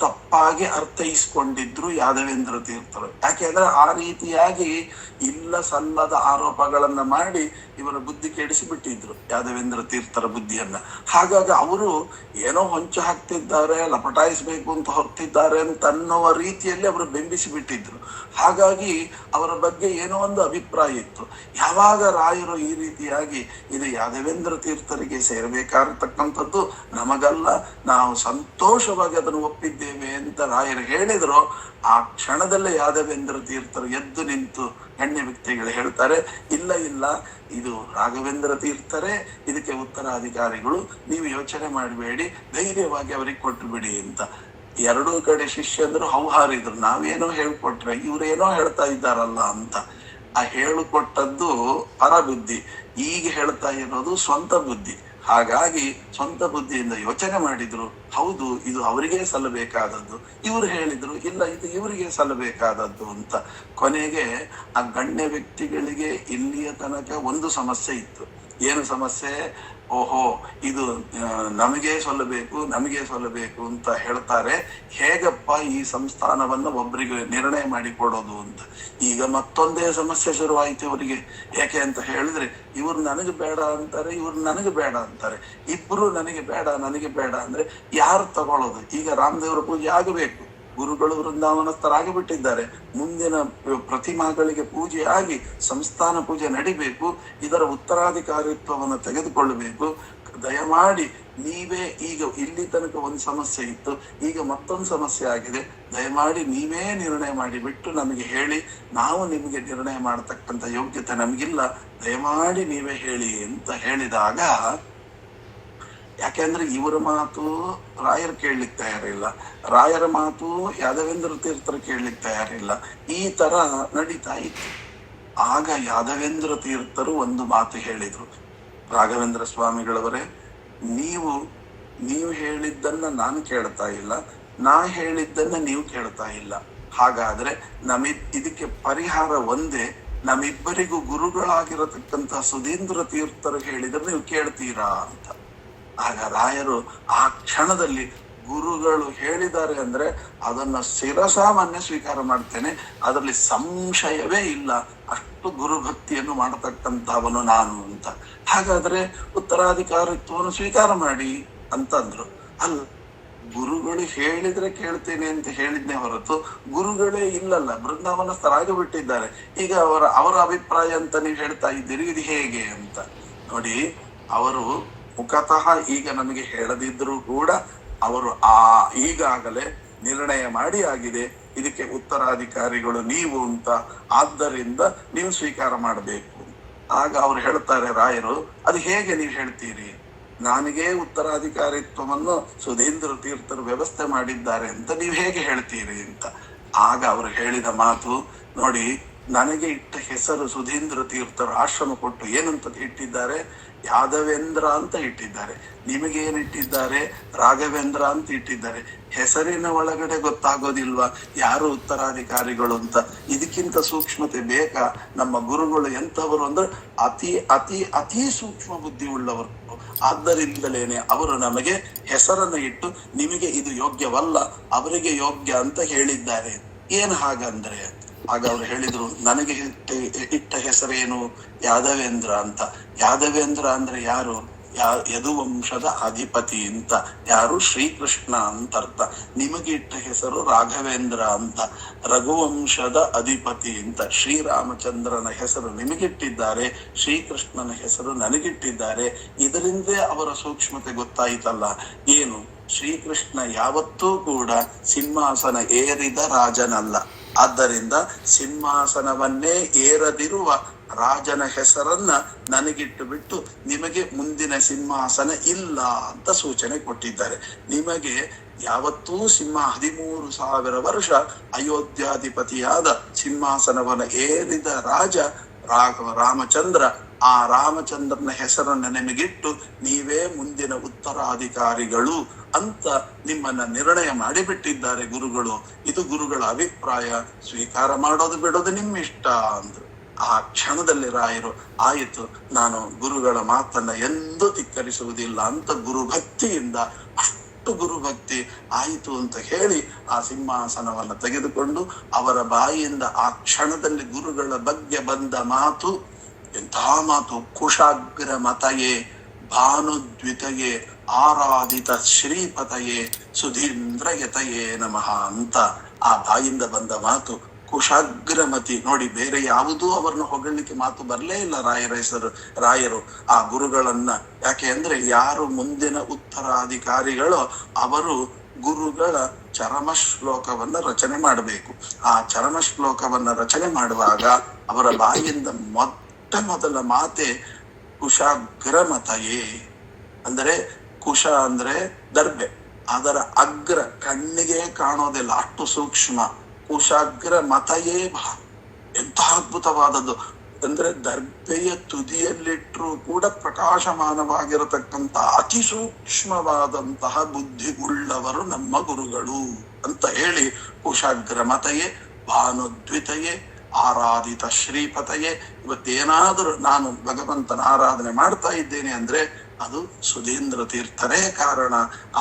ತಪ್ಪಾಗಿ ಅರ್ಥೈಸ್ಕೊಂಡಿದ್ರು ಯಾದವೇಂದ್ರ ತೀರ್ಥರು. ಯಾಕೆಂದ್ರೆ ಆ ರೀತಿಯಾಗಿ ಇಲ್ಲ ಸಲ್ಲದ ಆರೋಪಗಳನ್ನ ಮಾಡಿ ಇವರ ಬುದ್ಧಿ ಕೆಡಿಸಿಬಿಟ್ಟಿದ್ರು, ಯಾದವೇಂದ್ರ ತೀರ್ಥರ ಬುದ್ಧಿಯನ್ನ. ಹಾಗಾಗಿ ಅವರು ಏನೋ ಹೊಂಚು ಹಾಕ್ತಿದ್ದಾರೆ, ಲಪಟಾಯಿಸ್ಬೇಕು ಅಂತ ಹೊರಟಿದ್ದಾರೆ ಅಂತ ಅನ್ನುವ ರೀತಿಯಲ್ಲಿ ಅವರು ಬೆಂಬಿಸಿ ಬಿಟ್ಟಿದ್ರು. ಹಾಗಾಗಿ ಅವರ ಬಗ್ಗೆ ಏನೋ ಒಂದು ಅಭಿಪ್ರಾಯ ಇತ್ತು. ಯಾವಾಗ ರಾಯರು ಈ ರೀತಿಯಾಗಿ ಇದು ಯಾದವೇಂದ್ರ ತೀರ್ಥರಿಗೆ ಸೇರಬೇಕಾಗಿರ್ತಕ್ಕಂಥದ್ದು, ನಮಗಲ್ಲ, ನಾವು ಸಂತೋಷವಾಗಿ ಅದನ್ನು ಒಪ್ಪಿದ್ದೇವೆ ಅಂತ ರಾಯರು ಹೇಳಿದ್ರು, ಆ ಕ್ಷಣದಲ್ಲೇ ಯಾದವೇಂದ್ರ ತೀರ್ಥರು ಎದ್ದು ನಿಂತು ಗಣ್ಯ ವ್ಯಕ್ತಿಗಳು ಹೇಳ್ತಾರೆ, ಇಲ್ಲ, ಇದು ರಾಘವೇಂದ್ರ ತೀರ್ಥರೇ ಇದಕ್ಕೆ ಉತ್ತರಾಧಿಕಾರಿಗಳು, ನೀವು ಯೋಚನೆ ಮಾಡಬೇಡಿ, ಧೈರ್ಯವಾಗಿ ಅವರಿಗೆ ಕೊಟ್ಟು ಬಿಡಿ ಅಂತ. ಎರಡೂ ಕಡೆ ಶಿಷ್ಯಂದ್ರು ಹೌಹಾರಿದ್ರು, ನಾವೇನೋ ಹೇಳ್ಕೊಟ್ರೆ ಇವ್ರೇನೋ ಹೇಳ್ತಾ ಇದ್ದಾರಲ್ಲ ಅಂತ. ಆ ಹೇಳಿಕೊಟ್ಟದ್ದು ಪರಬುದ್ಧಿ, ಈಗ ಹೇಳ್ತಾ ಇರೋದು ಸ್ವಂತ ಬುದ್ಧಿ. ಹಾಗಾಗಿ ಸ್ವಂತ ಬುದ್ಧಿಯಿಂದ ಯೋಚನೆ ಮಾಡಿದ್ರು, ಹೌದು, ಇದು ಅವರಿಗೆ ಸಲ್ಲಬೇಕಾದದ್ದು. ಇವರು ಹೇಳಿದ್ರು, ಇಲ್ಲ, ಇದು ಇವರಿಗೆ ಸಲ್ಲಬೇಕಾದದ್ದು ಅಂತ. ಕೊನೆಗೆ ಆ ಗಣ್ಯ ವ್ಯಕ್ತಿಗಳಿಗೆ ಇಲ್ಲಿಯ ತನಕ ಒಂದು ಸಮಸ್ಯೆ ಇತ್ತು. ಏನು ಸಮಸ್ಯೆ? ಓಹೋ, ಇದು ನಮಗೆ ಸಲ್ಲಬೇಕು ಅಂತ ಹೇಳ್ತಾರೆ, ಹೇಗಪ್ಪ ಈ ಸಂಸ್ಥಾನವನ್ನು ಒಬ್ಬರಿಗೆ ನಿರ್ಣಯ ಮಾಡಿಕೊಡೋದು ಅಂತ. ಈಗ ಮತ್ತೊಂದೇ ಸಮಸ್ಯೆ ಶುರುವಾಯಿತು ಇವರಿಗೆ. ಯಾಕೆ ಅಂತ ಹೇಳಿದ್ರೆ, ಇವ್ರು ನನಗೆ ಬೇಡ ಅಂತಾರೆ, ಇವ್ರು ನನಗೆ ಬೇಡ ಅಂತಾರೆ, ಇಬ್ರು ನನಗೆ ಬೇಡ ಅಂದ್ರೆ ಯಾರು ತಗೊಳ್ಳೋದು? ಈಗ ರಾಮದೇವರ ಪೂಜೆ ಆಗಬೇಕು, ಗುರುಗಳು ವೃಂದಾವನಸ್ಥರಾಗಿಬಿಟ್ಟಿದ್ದಾರೆ, ಮುಂದಿನ ಪ್ರತಿಮಾಗಳಿಗೆ ಪೂಜೆ ಆಗಿ ಸಂಸ್ಥಾನ ಪೂಜೆ ನಡಿಬೇಕು, ಇದರ ಉತ್ತರಾಧಿಕಾರಿತ್ವವನ್ನು ತೆಗೆದುಕೊಳ್ಳಬೇಕು. ದಯಮಾಡಿ ನೀವೇ, ಈಗ ಇಲ್ಲಿ ತನಕ ಒಂದು ಸಮಸ್ಯೆ ಇತ್ತು, ಈಗ ಮತ್ತೊಂದು ಸಮಸ್ಯೆ ಆಗಿದೆ, ದಯಮಾಡಿ ನೀವೇ ನಿರ್ಣಯ ಮಾಡಿಬಿಟ್ಟು ನಮಗೆ ಹೇಳಿ, ನಾವು ನಿಮಗೆ ನಿರ್ಣಯ ಮಾಡತಕ್ಕಂಥ ಯೋಗ್ಯತೆ ನಮಗಿಲ್ಲ, ದಯಮಾಡಿ ನೀವೇ ಹೇಳಿ ಅಂತ ಹೇಳಿದಾಗ, ಯಾಕೆಂದ್ರೆ ಇವರ ಮಾತು ರಾಯರು ಕೇಳಲಿಕ್ಕೆ ತಯಾರಿಲ್ಲ, ರಾಯರ ಮಾತು ಯಾದವೇಂದ್ರ ತೀರ್ಥರು ಕೇಳಲಿಕ್ಕೆ ತಯಾರಿಲ್ಲ, ಈ ತರ ನಡೀತಾ ಇತ್ತು. ಆಗ ಯಾದವೇಂದ್ರ ತೀರ್ಥರು ಒಂದು ಮಾತು ಹೇಳಿದ್ರು, ರಾಘವೇಂದ್ರ ಸ್ವಾಮಿಗಳವರೇ, ನೀವು ಹೇಳಿದ್ದನ್ನ ನಾನು ಕೇಳ್ತಾ ಇಲ್ಲ, ನಾ ಹೇಳಿದ್ದನ್ನ ನೀವು ಕೇಳ್ತಾ ಇಲ್ಲ, ಹಾಗಾದ್ರೆ ಇದಕ್ಕೆ ಪರಿಹಾರ ಒಂದೇ, ನಮ್ಮಿಬ್ಬರಿಗೂ ಗುರುಗಳಾಗಿರತಕ್ಕಂತಹ ಸುಧೀಂದ್ರ ತೀರ್ಥರು ಹೇಳಿದ್ರೆ ನೀವು ಕೇಳ್ತೀರಾ ಅಂತ. ಆಗ ರಾಯರು ಆ ಕ್ಷಣದಲ್ಲಿ ಗುರುಗಳು ಹೇಳಿದ್ದಾರೆ ಅಂದ್ರೆ ಅದನ್ನ ಶಿರಸಾಮಾನ್ಯ ಸ್ವೀಕಾರ ಮಾಡ್ತೇನೆ, ಅದರಲ್ಲಿ ಸಂಶಯವೇ ಇಲ್ಲ. ಅಷ್ಟು ಗುರುಭಕ್ತಿಯನ್ನು ಮಾಡತಕ್ಕಂಥವನು ನಾನು ಅಂತ. ಹಾಗಾದ್ರೆ ಉತ್ತರಾಧಿಕಾರಿತ್ವವನ್ನು ಸ್ವೀಕಾರ ಮಾಡಿ ಅಂತಂದ್ರು. ಅಲ್ಲ, ಗುರುಗಳು ಹೇಳಿದ್ರೆ ಕೇಳ್ತೇನೆ ಅಂತ ಹೇಳಿದ್ನೇ ಹೊರತು ಗುರುಗಳೇ ಇಲ್ಲಲ್ಲ, ಬೃಂದಾವನಸ್ಥರಾಗಿ ಬಿಟ್ಟಿದ್ದಾರೆ. ಈಗ ಅವರ ಅಭಿಪ್ರಾಯ ಅಂತ ನೀವು ಹೇಳ್ತಾ ಇದ್ದೀರಿ, ಇದು ಹೇಗೆ ಅಂತ ನೋಡಿ. ಅವರು ಮುಖತಃ ಈಗ ನಮಗೆ ಹೇಳದಿದ್ರು ಕೂಡ ಅವರು ಈಗಾಗಲೇ ನಿರ್ಣಯ ಮಾಡಿ ಆಗಿದೆ, ಇದಕ್ಕೆ ಉತ್ತರಾಧಿಕಾರಿಗಳು ನೀವು ಅಂತ, ಆದ್ದರಿಂದ ನೀವು ಸ್ವೀಕಾರ ಮಾಡಬೇಕು. ಆಗ ಅವ್ರು ಹೇಳ್ತಾರೆ ರಾಯರು, ಅದು ಹೇಗೆ ನೀವು ಹೇಳ್ತೀರಿ? ನನಗೆ ಉತ್ತರಾಧಿಕಾರಿತ್ವವನ್ನು ಸುಧೀಂದ್ರ ತೀರ್ಥರು ವ್ಯವಸ್ಥೆ ಮಾಡಿದ್ದಾರೆ ಅಂತ ನೀವು ಹೇಗೆ ಹೇಳ್ತೀರಿ ಅಂತ. ಆಗ ಅವರು ಹೇಳಿದ ಮಾತು ನೋಡಿ, ನನಗೆ ಇಟ್ಟ ಹೆಸರು ಸುಧೀಂದ್ರ ತೀರ್ಥರು ಆಶ್ರಮ ಕೊಟ್ಟು ಏನಂತ ಇಟ್ಟಿದ್ದಾರೆ? ಯಾದವೇಂದ್ರ ಅಂತ ಇಟ್ಟಿದ್ದಾರೆ. ನಿಮಗೆ ಏನಿಟ್ಟಿದ್ದಾರೆ? ರಾಘವೇಂದ್ರ ಅಂತ ಇಟ್ಟಿದ್ದಾರೆ. ಹೆಸರಿನ ಒಳಗಡೆ ಗೊತ್ತಾಗೋದಿಲ್ವಾ ಯಾರು ಉತ್ತರಾಧಿಕಾರಿಗಳು ಅಂತ? ಇದಕ್ಕಿಂತ ಸೂಕ್ಷ್ಮತೆ ಬೇಕಾ? ನಮ್ಮ ಗುರುಗಳು ಎಂಥವರು ಅಂದ್ರೆ ಅತಿ ಅತಿ ಅತಿ ಸೂಕ್ಷ್ಮ ಬುದ್ಧಿ ಉಳ್ಳವರು. ಆದ್ದರಿಂದಲೇನೆ ಅವರು ನಮಗೆ ಹೆಸರನ್ನ ಇಟ್ಟು ನಿಮಗೆ ಇದು ಯೋಗ್ಯವಲ್ಲ, ಅವರಿಗೆ ಯೋಗ್ಯ ಅಂತ ಹೇಳಿದ್ದಾರೆ. ಏನ್ ಹಾಗಂದ್ರೆ, ಆಗ ಅವ್ರು ಹೇಳಿದ್ರು, ನನಗೆ ಇಟ್ಟ ಹೆಸರೇನು? ಯಾದವೇಂದ್ರ ಅಂತ. ಯಾದವೇಂದ್ರ ಅಂದ್ರೆ ಯಾರು? ಯದುವಂಶದ ಅಧಿಪತಿ ಅಂತ. ಯಾರು? ಶ್ರೀಕೃಷ್ಣ ಅಂತ ಅರ್ಥ. ನಿಮಗೆ ಇಟ್ಟ ಹೆಸರು ರಾಘವೇಂದ್ರ ಅಂತ, ರಘುವಂಶದ ಅಧಿಪತಿ ಅಂತ. ಶ್ರೀರಾಮಚಂದ್ರನ ಹೆಸರು ನಿಮಗಿಟ್ಟಿದ್ದಾರೆ, ಶ್ರೀಕೃಷ್ಣನ ಹೆಸರು ನನಗಿಟ್ಟಿದ್ದಾರೆ. ಇದರಿಂದೇ ಅವರ ಸೂಕ್ಷ್ಮತೆ ಗೊತ್ತಾಯಿತಲ್ಲ. ಏನು? ಶ್ರೀಕೃಷ್ಣ ಯಾವತ್ತೂ ಕೂಡ ಸಿಂಹಾಸನ ಏರಿದ ರಾಜನಲ್ಲ. ಆದ್ದರಿಂದ ಸಿಂಹಾಸನವನ್ನೇ ಏರದಿರುವ ರಾಜನ ಹೆಸರನ್ನ ನನಗಿಟ್ಟು ಬಿಟ್ಟು ನಿಮಗೆ ಮುಂದಿನ ಸಿಂಹಾಸನ ಇಲ್ಲ ಅಂತ ಸೂಚನೆ ಕೊಟ್ಟಿದ್ದಾರೆ. ನಿಮಗೆ ಯಾವತ್ತೂ 13,000 ವರ್ಷ ಅಯೋಧ್ಯಾಧಿಪತಿಯಾದ ಸಿಂಹಾಸನವನ್ನ ಏರಿದ ರಾಜ ರಾಮಚಂದ್ರ. ಆ ರಾಮಚಂದ್ರನ ಹೆಸರನ್ನ ನಿಮಗಿಟ್ಟು ನೀವೇ ಮುಂದಿನ ಉತ್ತರಾಧಿಕಾರಿಗಳು ಅಂತ ನಿಮ್ಮನ್ನ ನಿರ್ಣಯ ಮಾಡಿಬಿಟ್ಟಿದ್ದಾರೆ ಗುರುಗಳು. ಇದು ಗುರುಗಳ ಅಭಿಪ್ರಾಯ, ಸ್ವೀಕಾರ ಮಾಡೋದು ಬಿಡೋದು ನಿಮ್ಮ ಇಷ್ಟ ಅಂದ್ರು. ಆ ಕ್ಷಣದಲ್ಲಿ ರಾಯರು, ಆಯಿತು, ನಾನು ಗುರುಗಳ ಮಾತನ್ನ ಎಂದೂ ಧಿಕ್ಕರಿಸುವುದಿಲ್ಲ ಅಂತ ಗುರುಭಕ್ತಿಯಿಂದ, ಅಷ್ಟು ಗುರುಭಕ್ತಿ ಆಯಿತು ಅಂತ ಹೇಳಿ ಆ ಸಿಂಹಾಸನವನ್ನ ತೆಗೆದುಕೊಂಡು ಅವರ ಬಾಯಿಯಿಂದ ಆ ಕ್ಷಣದಲ್ಲಿ ಗುರುಗಳ ಬಗ್ಗೆ ಬಂದ ಮಾತು ಎಂಥ ಮಾತು! ಕುಶಾಗ್ರ ಮತಯೇ ಭಾನುದ್ವಿತಯೇ ಆರಾಧಿತ ಶ್ರೀಪತಯೇ ಸುಧೀಂದ್ರ ಯತಯೇ ನಮಃ ಅಂತ ಆ ಬಾಯಿಂದ ಬಂದ ಮಾತು ಕುಶಾಗ್ರಮತಿ. ನೋಡಿ, ಬೇರೆ ಯಾವುದೂ ಅವರನ್ನು ಹೊಗಳಲಿಕ್ಕೆ ಮಾತು ಬರಲೇ ಇಲ್ಲ ರಾಯರು ಆ ಗುರುಗಳನ್ನ. ಯಾಕೆ ಅಂದ್ರೆ ಯಾರು ಮುಂದಿನ ಉತ್ತರಾಧಿಕಾರಿಗಳೋ ಅವರು ಗುರುಗಳ ಚರಮ ಶ್ಲೋಕವನ್ನ ರಚನೆ ಮಾಡಬೇಕು. ಆ ಚರಮ ಶ್ಲೋಕವನ್ನ ರಚನೆ ಮಾಡುವಾಗ ಅವರ ಬಾಯಿಂದ ಮೊದಲ ಮಾತೆ ಕುಶಾಗ್ರಮತಯೇ. ಅಂದರೆ ಕುಶ ಅಂದ್ರೆ ದರ್ಬೆ, ಅದರ ಅಗ್ರ ಕಣ್ಣಿಗೆ ಕಾಣೋದಿಲ್ಲ, ಅಷ್ಟು ಸೂಕ್ಷ್ಮ. ಕುಶಾಗ್ರ ಮತಯೇ ಎಂಥ ಅದ್ಭುತವಾದದ್ದು ಅಂದ್ರೆ ದರ್ಬೆಯ ತುದಿಯಲ್ಲಿಟ್ಟರೂ ಕೂಡ ಪ್ರಕಾಶಮಾನವಾಗಿರತಕ್ಕಂತ ಅತಿ ಸೂಕ್ಷ್ಮವಾದಂತಹ ಬುದ್ಧಿಗುಳ್ಳವರು ನಮ್ಮ ಗುರುಗಳು ಅಂತ ಹೇಳಿ, ಕುಶಾಗ್ರ ಮತಯೇ ಭಾನುದ್ವಿತಯೇ ಆರಾಧಿತ ಶ್ರೀಪತಯೇ. ಇವತ್ತೇನಾದರೂ ನಾನು ಭಗವಂತನ ಆರಾಧನೆ ಮಾಡ್ತಾ ಇದ್ದೇನೆ ಅಂದ್ರೆ ಅದು ಸುಧೀಂದ್ರ ತೀರ್ಥರೇ ಕಾರಣ.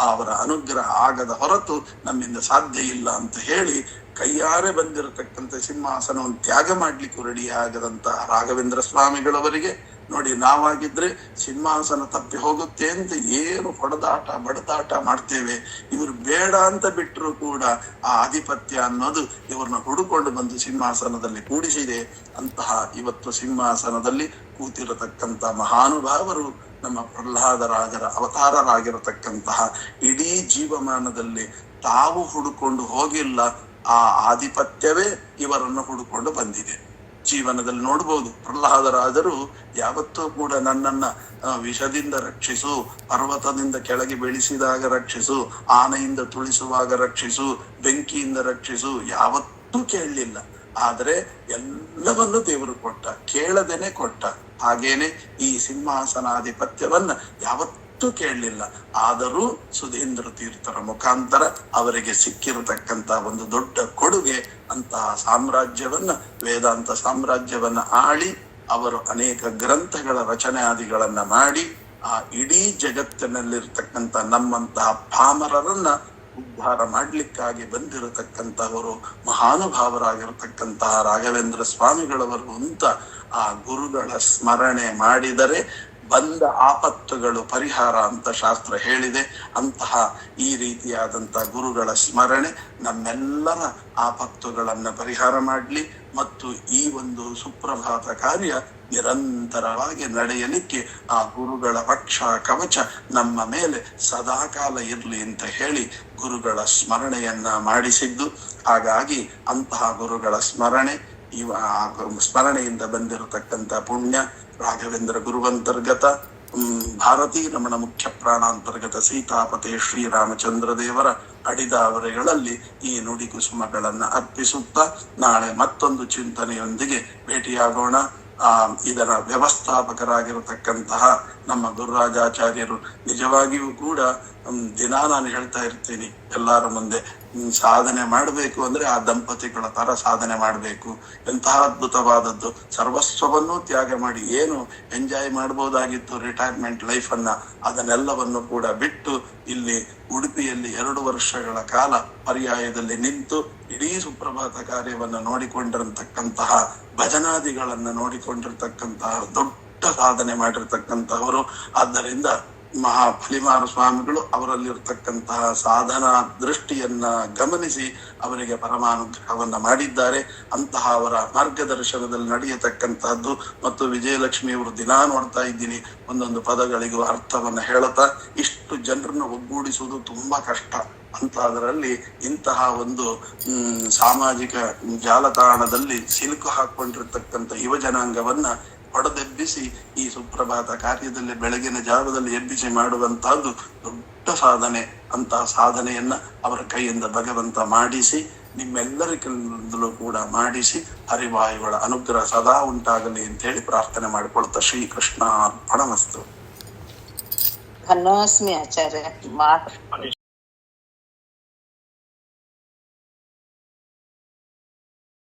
ಅವರ ಅನುಗ್ರಹ ಆಗದ ಹೊರತು ನಮ್ಮಿಂದ ಸಾಧ್ಯ ಇಲ್ಲ ಅಂತ ಹೇಳಿ ಕೈಯಾರೆ ಬಂದಿರತಕ್ಕಂಥ ಸಿಂಹಾಸನವನ್ನು ತ್ಯಾಗ ಮಾಡ್ಲಿಕ್ಕೂ ರೆಡಿ ಆಗದಂತಹ ರಾಘವೇಂದ್ರ ಸ್ವಾಮಿಗಳವರಿಗೆ ನೋಡಿ, ನಾವಾಗಿದ್ರೆ ಸಿಂಹಾಸನ ತಪ್ಪಿ ಹೋಗುತ್ತೆ ಅಂತ ಏನು ಹೊಡೆದಾಟ ಬಡದಾಟ ಮಾಡ್ತೇವೆ. ಇವರು ಬೇಡ ಅಂತ ಬಿಟ್ಟರು ಕೂಡ ಆ ಆಧಿಪತ್ಯ ಅನ್ನೋದು ಇವ್ರನ್ನ ಹುಡುಕೊಂಡು ಬಂದು ಸಿಂಹಾಸನದಲ್ಲಿ ಕೂಡಿಸಿದೆ. ಅಂತಹ ಇವತ್ತು ಸಿಂಹಾಸನದಲ್ಲಿ ಕೂತಿರತಕ್ಕಂತ ಮಹಾನುಭಾವರು ನಮ್ಮ ಪ್ರಹ್ಲಾದರಾಜರ ಅವತಾರರಾಗಿರತಕ್ಕಂತಹ. ಇಡೀ ಜೀವಮಾನದಲ್ಲಿ ತಾವು ಹುಡುಕೊಂಡು ಹೋಗಿಲ್ಲ, ಆ ಆಧಿಪತ್ಯವೇ ಇವರನ್ನು ಹುಡುಕೊಂಡು ಬಂದಿದೆ. ಜೀವನದಲ್ಲಿ ನೋಡ್ಬೋದು, ಪ್ರಹ್ಲಾದರಾಜರು ಯಾವತ್ತೂ ಕೂಡ ನನ್ನನ್ನ ವಿಷದಿಂದ ರಕ್ಷಿಸು, ಪರ್ವತದಿಂದ ಕೆಳಗೆ ಬೆಳೆಸಿದಾಗ ರಕ್ಷಿಸು, ಆನೆಯಿಂದ ತುಳಿಸುವಾಗ ರಕ್ಷಿಸು, ಬೆಂಕಿಯಿಂದ ರಕ್ಷಿಸು ಯಾವತ್ತೂ ಕೇಳಲಿಲ್ಲ. ಆದ್ರೆ ಎಲ್ಲವನ್ನೂ ದೇವರು ಕೊಟ್ಟ, ಕೇಳದೇನೆ ಕೊಟ್ಟ. ಹಾಗೇನೆ ಈ ಸಿಂಹಾಸನಾಧಿಪತ್ಯವನ್ನ ಯಾವತ್ತೂ ಕೇಳಲಿಲ್ಲ. ಆದರೂ ಸುಧೀಂದ್ರ ತೀರ್ಥರ ಮುಖಾಂತರ ಅವರಿಗೆ ಸಿಕ್ಕಿರತಕ್ಕಂತ ಒಂದು ದೊಡ್ಡ ಕೊಡುಗೆ ಅಂತಹ ಸಾಮ್ರಾಜ್ಯವನ್ನ, ವೇದಾಂತ ಸಾಮ್ರಾಜ್ಯವನ್ನ ಆಳಿ ಅವರು ಅನೇಕ ಗ್ರಂಥಗಳ ರಚನೆ ಆದಿಗಳನ್ನ ಮಾಡಿ ಆ ಇಡೀ ಜಗತ್ತಿನಲ್ಲಿರ್ತಕ್ಕಂಥ ನಮ್ಮಂತಹ ಪಾಮರರನ್ನ ಉದ್ಧಾರ ಮಾಡ್ಲಿಕ್ಕಾಗಿ ಬಂದಿರತಕ್ಕಂತಹವರು ಮಹಾನುಭಾವರಾಗಿರತಕ್ಕಂತಹ ರಾಘವೇಂದ್ರ ಸ್ವಾಮಿಗಳವರು ಅಂತ ಆ ಗುರುಗಳ ಸ್ಮರಣೆ ಮಾಡಿದರೆ ಬಂದ ಆಪತ್ತುಗಳು ಪರಿಹಾರ ಅಂತ ಶಾಸ್ತ್ರ ಹೇಳಿದೆ. ಅಂತಹ ಈ ರೀತಿಯಾದಂತಹ ಗುರುಗಳ ಸ್ಮರಣೆ ನಮ್ಮೆಲ್ಲರ ಆಪತ್ತುಗಳನ್ನ ಪರಿಹಾರ ಮಾಡಲಿ ಮತ್ತು ಈ ಒಂದು ಸುಪ್ರಭಾತ ಕಾರ್ಯ ನಿರಂತರವಾಗಿ ನಡೆಯಲಿಕ್ಕೆ ಆ ಗುರುಗಳ ಪಕ್ಷ ಕವಚ ನಮ್ಮ ಮೇಲೆ ಸದಾಕಾಲ ಇರ್ಲಿ ಅಂತ ಹೇಳಿ ಗುರುಗಳ ಸ್ಮರಣೆಯನ್ನ ಮಾಡಿಸಿದ್ದು. ಹಾಗಾಗಿ ಅಂತಹ ಗುರುಗಳ ಸ್ಮರಣೆ ಸ್ಮರಣೆಯಿಂದ ಬಂದಿರತಕ್ಕಂತ ಪುಣ್ಯ ರಾಘವೇಂದ್ರ ಗುರುವಂತರ್ಗತ ಭಾರತೀ ರಮಣ ಮುಖ್ಯ ಪ್ರಾಣಾಂತರ್ಗತ ಸೀತಾಪತೆ ಶ್ರೀರಾಮಚಂದ್ರ ದೇವರ ಅಡಿದಾವರೆಗಳಲ್ಲಿ ಈ ನುಡಿ ಕುಸುಮಗಳನ್ನ ಅರ್ಪಿಸುತ್ತಾ ನಾಳೆ ಮತ್ತೊಂದು ಚಿಂತನೆಯೊಂದಿಗೆ ಭೇಟಿಯಾಗೋಣ. ಇದರ ವ್ಯವಸ್ಥಾಪಕರಾಗಿರತಕ್ಕಂತಹ ನಮ್ಮ ಗುರುರಾಜಾಚಾರ್ಯರು ನಿಜವಾಗಿಯೂ ಕೂಡ ದಿನಾ ನಾನು ಹೇಳ್ತಾ ಇರ್ತೀನಿ ಎಲ್ಲರ ಮುಂದೆ, ಸಾಧನೆ ಮಾಡಬೇಕು ಅಂದ್ರೆ ಆ ದಂಪತಿಗಳ ತರ ಸಾಧನೆ ಮಾಡಬೇಕು. ಎಂತಹ ಅದ್ಭುತವಾದದ್ದು, ಸರ್ವಸ್ವವನ್ನು ತ್ಯಾಗ ಮಾಡಿ ಏನು ಎಂಜಾಯ್ ಮಾಡಬಹುದಾಗಿತ್ತು ರಿಟೈರ್ಮೆಂಟ್ ಲೈಫ್ ಅನ್ನ, ಅದನ್ನೆಲ್ಲವನ್ನು ಕೂಡ ಬಿಟ್ಟು ಇಲ್ಲಿ ಉಡುಪಿಯಲ್ಲಿ 2 ವರ್ಷಗಳ ಕಾಲ ಪರ್ಯಾಯದಲ್ಲಿ ನಿಂತು ಇಡೀ ಸುಪ್ರಭಾತ ಕಾರ್ಯವನ್ನು ನೋಡಿಕೊಂಡಿರತಕ್ಕಂತಹ ಭಜನಾದಿಗಳನ್ನ ನೋಡಿಕೊಂಡಿರ್ತಕ್ಕಂತಹ ದೊಡ್ಡ ಸಾಧನೆ ಮಾಡಿರ್ತಕ್ಕಂತಹವರು. ಆದ್ದರಿಂದ ಫಲಿಮಾರು ಸ್ವಾಮಿಗಳು ಅವರಲ್ಲಿರ್ತಕ್ಕಂತಹ ಸಾಧನಾ ದೃಷ್ಟಿಯನ್ನ ಗಮನಿಸಿ ಅವರಿಗೆ ಪರಮಾನುಗ್ರಹವನ್ನ ಮಾಡಿದ್ದಾರೆ. ಅಂತಹ ಅವರ ಮಾರ್ಗದರ್ಶನದಲ್ಲಿ ನಡೆಯತಕ್ಕಂತಹದ್ದು ಮತ್ತು ವಿಜಯಲಕ್ಷ್ಮಿಯವರು ದಿನಾ ನೋಡ್ತಾ ಇದ್ದೀನಿ ಒಂದೊಂದು ಪದಗಳಿಗೂ ಅರ್ಥವನ್ನ ಹೇಳುತ್ತಾ. ಇಷ್ಟು ಜನರನ್ನು ಒಗ್ಗೂಡಿಸುವುದು ತುಂಬಾ ಕಷ್ಟ ಅಂತ ಅದರಲ್ಲಿ ಇಂತಹ ಒಂದು ಸಾಮಾಜಿಕ ಜಾಲತಾಣದಲ್ಲಿ ಸಿಲುಕು ಹಾಕೊಂಡಿರ್ತಕ್ಕಂಥ ಯುವ ಜನಾಂಗವನ್ನ ಹೊಡೆದೆಬ್ಬಿಸಿ ಈ ಸುಪ್ರಭಾತ ಕಾರ್ಯದಲ್ಲಿ ಬೆಳಗಿನ ಜಾವದಲ್ಲಿ ಎಬ್ಬಿಸಿ ಮಾಡುವಂತಹದ್ದು ದೊಡ್ಡ ಸಾಧನೆ. ಅಂತಹ ಸಾಧನೆಯನ್ನ ಅವರ ಕೈಯಿಂದ ಭಗವಂತ ಮಾಡಿಸಿ ನಿಮ್ಮೆಲ್ಲರಿಗೂ ಕೂಡ ಮಾಡಿಸಿ ಹರಿವಾಯುಗಳ ಅನುಗ್ರಹ ಸದಾ ಉಂಟಾಗಲಿ ಅಂತ ಹೇಳಿ ಪ್ರಾರ್ಥನೆ ಮಾಡಿಕೊಳ್ತಾ ಶ್ರೀಕೃಷ್ಣ ಅರ್ಪಣಮಸ್ತು. ಧನ್ಯೋಸ್ಮಿ ಆಚಾರ್ಯ.